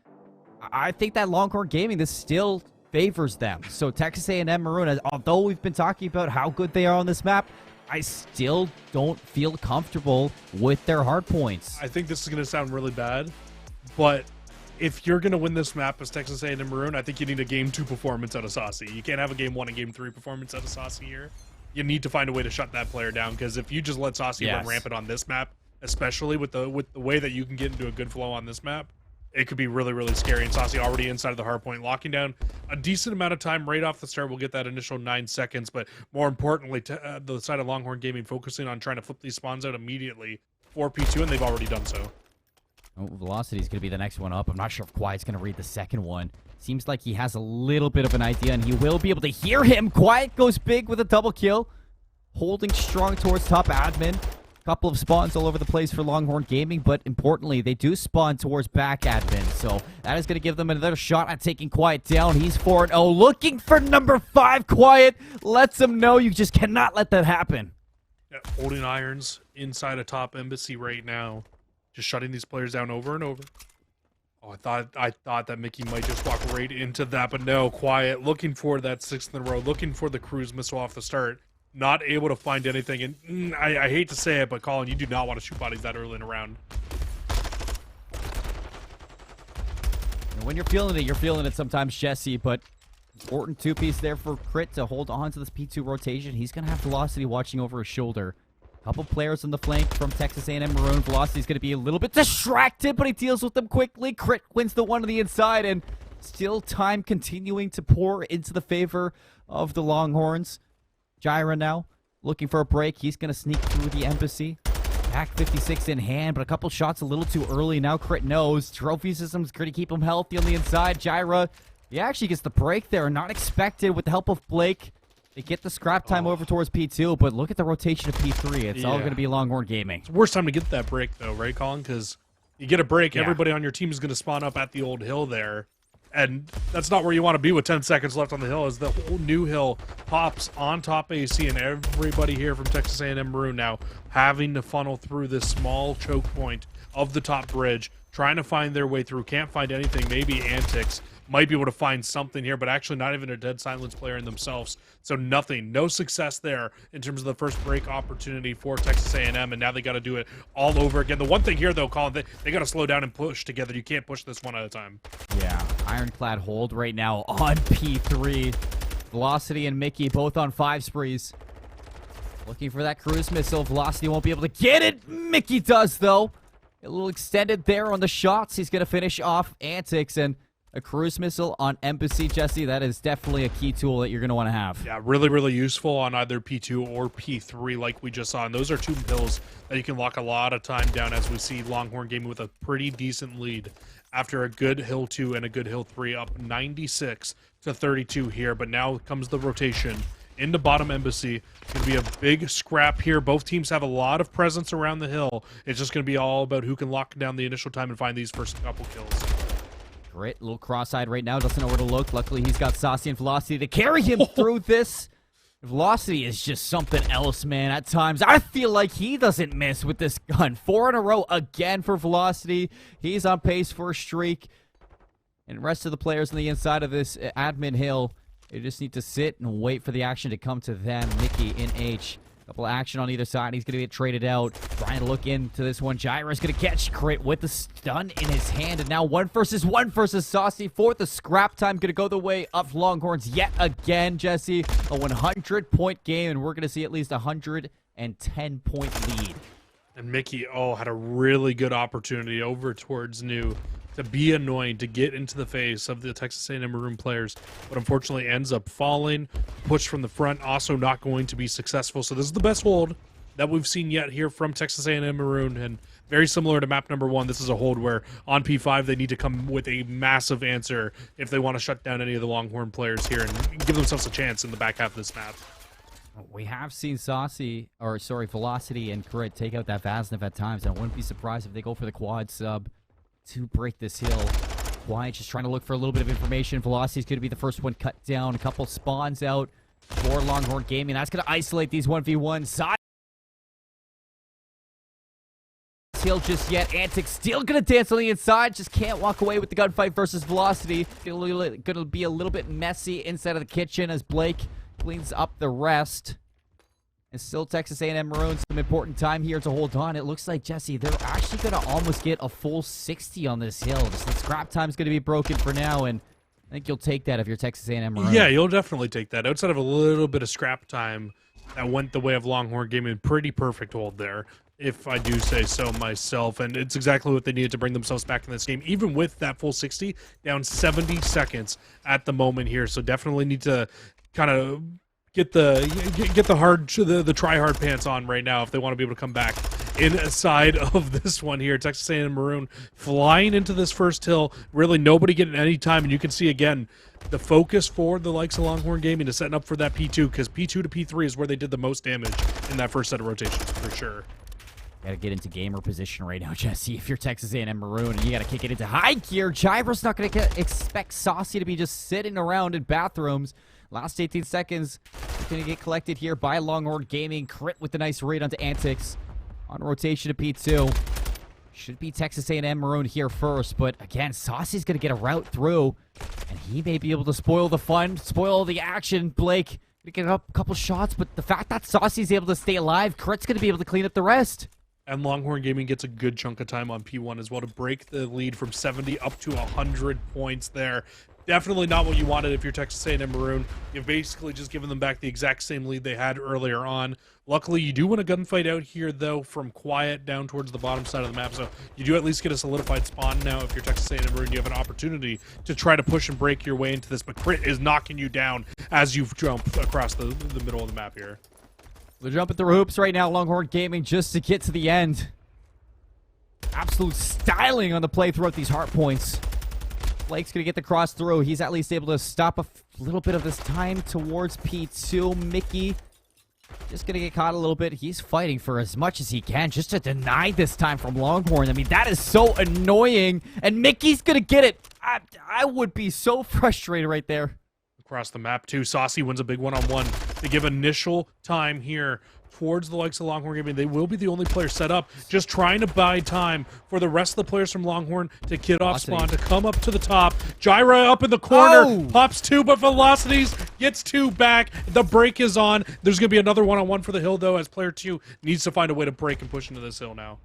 I think that Longhorn Gaming, this still favors them. So Texas A&M Maroon, although we've been talking about how good they are on this map, I still don't feel comfortable with their hard points. I think this is going to sound really bad, but if you're going to win this map as Texas A&M Maroon, I think you need a Game 2 performance out of Saucy. You can't have a Game 1 and Game 3 performance out of Saucy here. You need to find a way to shut that player down, because if you just let Saucy run rampant on this map, especially with the way that you can get into a good flow on this map, it could be really, really scary. And Saucy already inside of the hard point, locking down a decent amount of time right off the start. We'll get that initial 9 seconds, but more importantly, the side of Longhorn Gaming focusing on trying to flip these spawns out immediately for P2, and they've already done so. Oh, Velocity is going to be the next one up. I'm not sure if Quiet's going to read the second one. Seems like he has a little bit of an idea, and he will be able to hear him. Quiet goes big with a double kill. Holding strong towards top admin. Couple of spawns all over the place for Longhorn Gaming, but importantly, they do spawn towards back admin. So that is going to give them another shot at taking Quiet down. He's 4-0, looking for number 5. Quiet lets him know you just cannot let that happen. Yeah, holding irons inside a top embassy right now. Just shutting these players down over and over. Oh, I thought that Mickey might just walk right into that, but no. Quiet, looking for that 6th in a row, looking for the cruise missile off the start. Not able to find anything, and I hate to say it, but Colin, you do not want to shoot bodies that early in a round. And when you're feeling it sometimes, Jesse, but important 2-piece there for Crit to hold on to this P2 rotation. He's going to have Velocity watching over his shoulder. Couple players on the flank from Texas A&M Maroon. Velocity's going to be a little bit distracted, but he deals with them quickly. Crit wins the one on the inside, and still time continuing to pour into the favor of the Longhorns. Gyra now looking for a break. He's going to sneak through the embassy. Pack 56 in hand, but a couple shots a little too early. Now Crit knows. Trophy system's going to keep him healthy on the inside. Gyra, he actually gets the break there. Not expected with the help of Blake. They get the scrap time over towards P2, but look at the rotation of P3. It's all going to be Longhorn Gaming. It's the worst time to get that break, though, right, Colin? Because you get a break, everybody on your team is going to spawn up at the old hill there. And that's not where you want to be with 10 seconds left on the hill, as the whole new hill pops on top AC, and everybody here from Texas A&M Maroon now having to funnel through this small choke point of the top bridge, trying to find their way through. Can't find anything. Maybe Antics might be able to find something here, but actually not even a dead silence player in themselves. So nothing, no success there in terms of the first break opportunity for Texas A&M, and now they got to do it all over again. The one thing here, though, Colin, they got to slow down and push together. You can't push this one at a time. Yeah, ironclad hold right now on P3. Velocity and Mickey both on 5 sprees. Looking for that cruise missile. Velocity won't be able to get it. Mickey does, though. A little extended there on the shots. He's going to finish off Antics, and a cruise missile on Embassy, Jesse. That is definitely a key tool that you're going to want to have. Yeah, really, really useful on either P2 or P3 like we just saw. And those are 2 pills that you can lock a lot of time down, as we see Longhorn Gaming with a pretty decent lead after a good Hill 2 and a good Hill 3, up 96-32 here. But now comes the rotation into bottom Embassy. It's going to be a big scrap here. Both teams have a lot of presence around the hill. It's just going to be all about who can lock down the initial time and find these first couple kills. Grit, a little cross-eyed right now, doesn't know where to look. Luckily, he's got Saucy and Velocity to carry him through this. Velocity is just something else, man. At times, I feel like he doesn't miss with this gun. 4 in a row again for Velocity. He's on pace for a streak. And the rest of the players on the inside of this admin hill, they just need to sit and wait for the action to come to them. Mickey in H. Couple of action on either side. He's going to get traded out. Trying to look into this one. Gyra's going to catch Crit with the stun in his hand. And now 1 versus Saucy. For the scrap time. Going to go the way of Longhorns yet again, Jesse. A 100-point game. And we're going to see at least a 110-point lead. And Mickey, had a really good opportunity over towards New to be annoying, to get into the face of the Texas A&M Maroon players, but unfortunately ends up falling. Pushed from the front, also not going to be successful. So this is the best hold that we've seen yet here from Texas A&M Maroon, and very similar to map number 1. This is a hold where on P5 they need to come with a massive answer if they want to shut down any of the Longhorn players here and give themselves a chance in the back half of this map. We have seen Velocity and Crit take out that Vaznov at times, and I wouldn't be surprised if they go for the quad sub to break this hill. Quiet just trying to look for a little bit of information. Velocity's going to be the first one cut down. A couple spawns out for Longhorn Gaming. That's going to isolate these 1v1 sides. Hill just yet. Antics still going to dance on the inside. Just can't walk away with the gunfight versus Velocity. Going to be a little bit messy inside of the kitchen as Blake cleans up the rest. And still Texas A&M Maroon, some important time here to hold on. It looks like, Jesse, they're actually going to almost get a full 60 on this hill. Just the scrap time's going to be broken for now, and I think you'll take that if you're Texas A&M Maroon. Yeah, you'll definitely take that. Outside of a little bit of scrap time that went the way of Longhorn Gaming, pretty perfect hold there, if I do say so myself. And it's exactly what they needed to bring themselves back in this game, even with that full 60, down 70 seconds at the moment here. So definitely need to kind of get the try hard pants on right now if they want to be able to come back inside of this one here. Texas A&M Maroon flying into this first hill, really nobody getting any time, and you can see again the focus for the likes of Longhorn Gaming is setting up for that P2, because P2 to P3 is where they did the most damage in that first set of rotations for sure. Gotta get into gamer position right now, Jesse. If you're Texas A&M Maroon, and you gotta kick it into high gear, Gyra's not gonna expect Saucy to be just sitting around in bathrooms. Last 18 seconds, going to get collected here by Longhorn Gaming. Crit with the nice raid onto Antics. On rotation to P2. Should be Texas A&M Maroon here first, but again, Saucy's going to get a route through, and he may be able to spoil the fun, spoil the action. Blake going to get up a couple shots, but the fact that Saucy's able to stay alive, Crit's going to be able to clean up the rest. And Longhorn Gaming gets a good chunk of time on P1 as well to break the lead from 70 up to 100 points there. Definitely not what you wanted if you're Texas A&M Maroon. You've basically just given them back the exact same lead they had earlier on. Luckily, you do win a gunfight out here, though, from Quiet down towards the bottom side of the map. So you do at least get a solidified spawn now. If you're Texas A&M Maroon, you have an opportunity to try to push and break your way into this. But Crit is knocking you down as you jump across the middle of the map here. They're jumping through hoops right now, Longhorn Gaming, just to get to the end. Absolute styling on the play throughout these heart points. Blake's going to get the cross through. He's at least able to stop a little bit of this time towards P2. Mickey just going to get caught a little bit. He's fighting for as much as he can just to deny this time from Longhorn. I mean, that is so annoying. And Mickey's going to get it. I would be so frustrated right there. Across the map too, Saucy wins a big one-on-one to give initial time here towards the likes of Longhorn Gaming. They will be the only player set up, just trying to buy time for the rest of the players from Longhorn to get off spawn, to come up to the top. Gyra up in the corner, pops 2, but Velocities gets 2 back. The break is on. There's going to be another one-on-one for the hill, though, as player 2 needs to find a way to break and push into this hill now.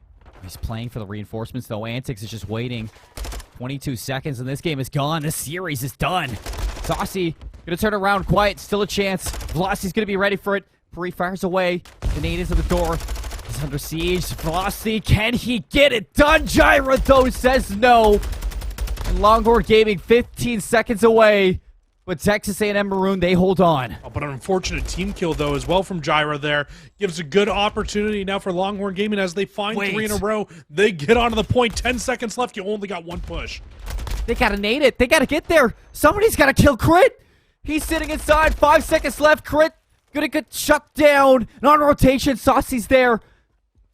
He's playing for the reinforcements, though. Antics is just waiting. 22 seconds, and this game is gone. This series is done. Saucy gonna turn around quiet. Still a chance. Velocity's gonna be ready for it. Pre fires away. The nade is at the door. He's under siege. Velocity, can he get it done? Gyra, though, says no. And Longhorn Gaming 15 seconds away. But Texas A&M Maroon, they hold on. Oh, but an unfortunate team kill, though, as well from Gyra there. Gives a good opportunity now for Longhorn Gaming as they find 3 in a row. They get onto the point. 10 seconds left. You only got 1 push. They gotta nade it. They gotta get there. Somebody's gotta kill Crit. He's sitting inside. 5 seconds left. Crit gonna get shut down. And on rotation, Saucy's there.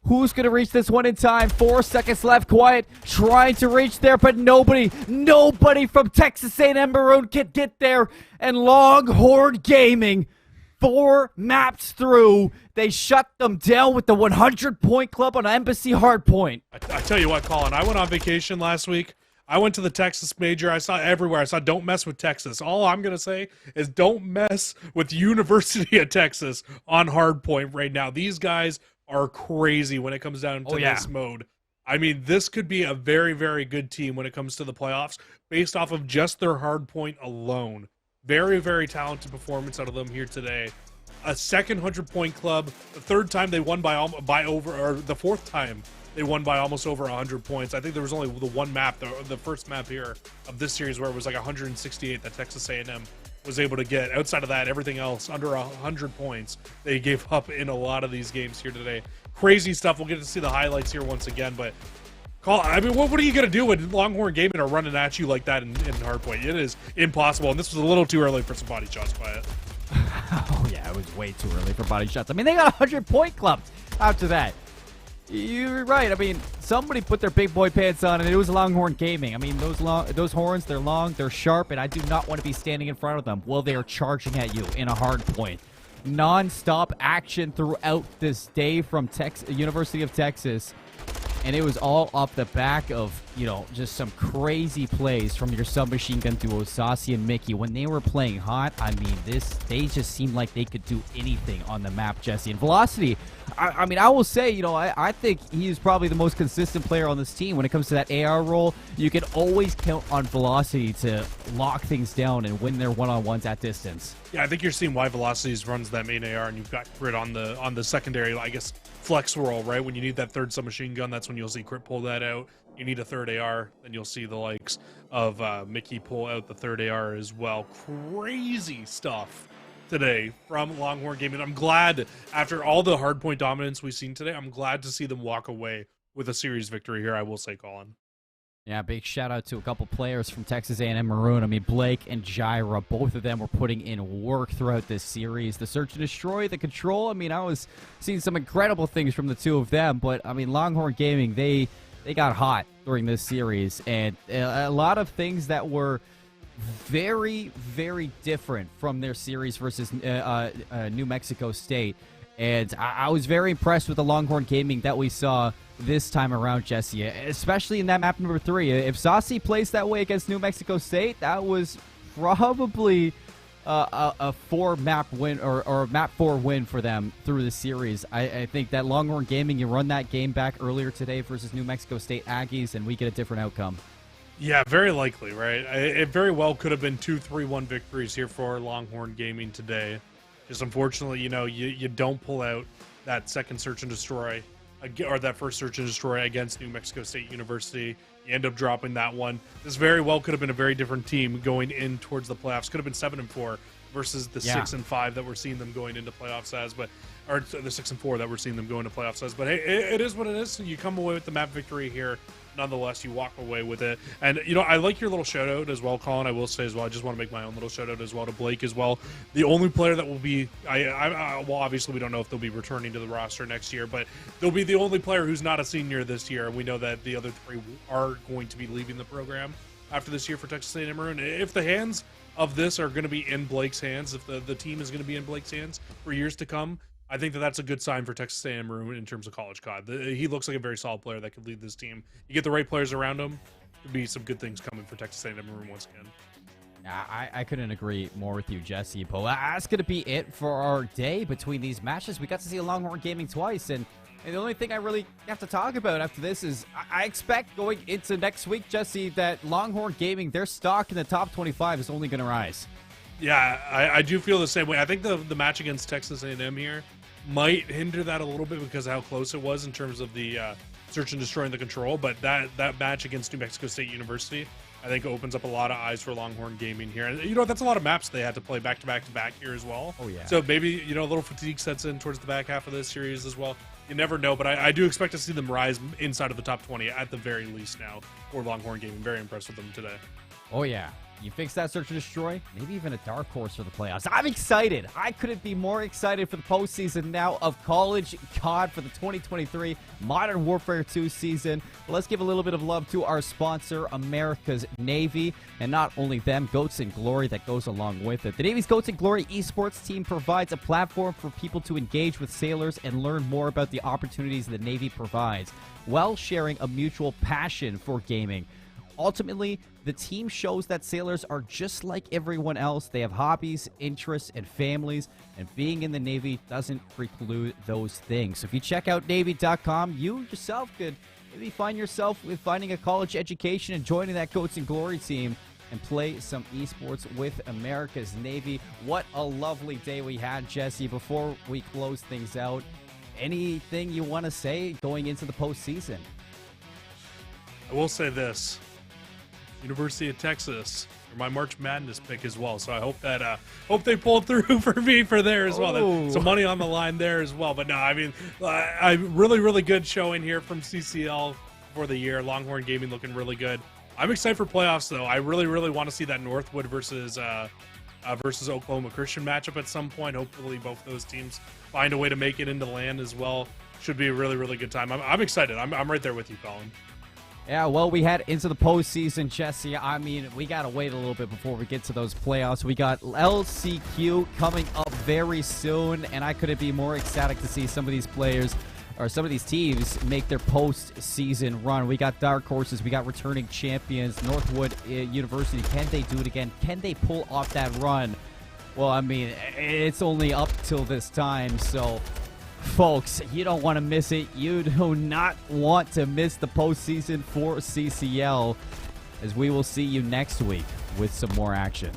Who's gonna reach this one in time? 4 seconds left. Quiet trying to reach there, but nobody from Texas A&M Maroon can get there. And Longhorn Gaming, 4 maps through, they shut them down with the 100-point club on Embassy Hardpoint. I tell you what, Colin, I went on vacation last week. I went to the Texas Major. I saw everywhere. I saw don't mess with Texas. All I'm going to say is don't mess with the University of Texas on Hardpoint right now. These guys are crazy when it comes down to this mode. I mean, this could be a very, very good team when it comes to the playoffs based off of just their Hardpoint alone. Very, very talented performance out of them here today. A second 100-point club. The third time they won by over, or the fourth time they won by almost over 100 points. I think there was only the one map, the first map here of this series, where it was like 168 that Texas A&M was able to get. Outside of that, everything else under 100 points they gave up in a lot of these games here today. Crazy stuff. We'll get to see the highlights here once again, but I mean, what are you going to do when Longhorn Gaming are running at you like that in Hardpoint? It is impossible, and this was a little too early for some body shots by it. Oh, yeah, it was way too early for body shots. I mean, they got a 100-point club after that. You're right. I mean, somebody put their big boy pants on, and it was Longhorn Gaming. I mean, those horns, they're long, they're sharp, and I do not want to be standing in front of them while they are charging at you in a hard point. Non-stop action throughout this day from University of Texas. And it was all off the back of, you know, just some crazy plays from your submachine gun duo, Saucy and Mickey. When they were playing hot, I mean, they just seemed like they could do anything on the map, Jesse. And Velocity, I mean, I will say, you know, I think he's probably the most consistent player on this team. When it comes to that AR role, you can always count on Velocity to lock things down and win their one-on-ones at distance. Yeah, I think you're seeing why Velocities runs that main AR, and you've got Crit on the secondary, I guess, flex role, right? When you need that third submachine gun, that's when you'll see Crit pull that out. You need a third AR, then you'll see the likes of Mickey pull out the third AR as well. Crazy stuff today from Longhorn Gaming. I'm glad, after all the hardpoint dominance we've seen today, I'm glad to see them walk away with a series victory here, I will say, Colin. Yeah, big shout out to a couple players from Texas A&M Maroon. I mean, Blake and Gyra, both of them were putting in work throughout this series. The search and destroy, the control, I mean, I was seeing some incredible things from the two of them, but I mean, Longhorn Gaming, they got hot during this series, and a lot of things that were very, very different from their series versus New Mexico State. And I was very impressed with the Longhorn Gaming that we saw this time around, Jesse, especially in that map number 3. If Saucy plays that way against New Mexico State, that was probably a 4-map win or a map 4 win for them through the series. I think that Longhorn Gaming, you run that game back earlier today versus New Mexico State Aggies, and we get a different outcome. Yeah, very likely, right? It very well could have been 2-3-1 victories here for Longhorn Gaming today. Just unfortunately, you know, you don't pull out that second search and destroy, or that first search and destroy against New Mexico State University. You end up dropping that one. This very well could have been a very different team going in towards the playoffs. Could have been 7-4 versus the 6-5 that we're seeing them going into playoffs as, but or the 6-4 that we're seeing them going to playoffs as. But hey, it is what it is. So you come away with the map victory here. Nonetheless, you walk away with it. And, you know, I like your little shout out as well, Colin. I will say as well, I just want to make my own little shout out as well to Blake as well. The only player that will be, well, obviously we don't know if they'll be returning to the roster next year, but they'll be the only player who's not a senior this year. And we know that the other 3 are going to be leaving the program. after this year for Texas A&M Maroon. If the hands of this are going to be in Blake's hands, if the team is going to be in Blake's hands for years to come, I think that that's a good sign for Texas A&M Maroon in terms of college COD. He looks like a very solid player that could lead this team. You get the right players around him, could be some good things coming for Texas A&M Maroon once again. I couldn't agree more with you, Jesse. But that's going to be it for our day between these matches. We got to see Longhorn Gaming twice, and the only thing I really have to talk about after this is I expect going into next week, Jesse, that Longhorn Gaming, their stock in the top 25 is only going to rise. Yeah, I do feel the same way. I think the match against Texas A&M here might hinder that a little bit because of how close it was in terms of the search and destroy and the control. But that match against New Mexico State University, I think, opens up a lot of eyes for Longhorn Gaming here. And, you know, that's a lot of maps they had to play back to back to back here as well. Oh, yeah. So maybe, you know, a little fatigue sets in towards the back half of this series as well. You never know, but I do expect to see them rise inside of the top 20 at the very least now for Longhorn Gaming. Very impressed with them today. Oh, yeah. You fix that search and destroy, maybe even a dark horse for the playoffs. I'm excited. I couldn't be more excited for the postseason now of college COD for the 2023 Modern Warfare 2 season. But let's give a little bit of love to our sponsor, America's Navy. And not only them, Goats and Glory that goes along with it. The Navy's Goats and Glory esports team provides a platform for people to engage with sailors and learn more about the opportunities the Navy provides, while sharing a mutual passion for gaming. Ultimately, the team shows that sailors are just like everyone else. They have hobbies, interests, and families, and being in the Navy doesn't preclude those things. So if you check out Navy.com, you yourself could maybe find yourself with finding a college education and joining that Goats and Glory team and play some esports with America's Navy. What a lovely day we had, Jesse. Before we close things out, anything you want to say going into the postseason? I will say this. University of Texas, or my March Madness pick as well. So I hope that hope they pull through for me for there as well. Some money on the line there as well. But no, I mean, I really good showing here from CCL for the year. Longhorn Gaming looking really good. I'm excited for playoffs though. I really want to see that Northwood versus Oklahoma Christian matchup at some point. Hopefully both those teams find a way to make it into land as well. Should be a really good time. I'm excited. I'm right there with you, Colin. Yeah, well, we head into the postseason, Jesse. I mean, we got to wait a little bit before we get to those playoffs. We got LCQ coming up very soon, and I couldn't be more ecstatic to see some of these players or some of these teams make their postseason run. We got dark horses. We got returning champions. Northwood University, can they do it again? Can they pull off that run? Well, I mean, it's only up till this time, so... Folks, you don't want to miss it. You do not want to miss the postseason for CCL, as we will see you next week with some more action.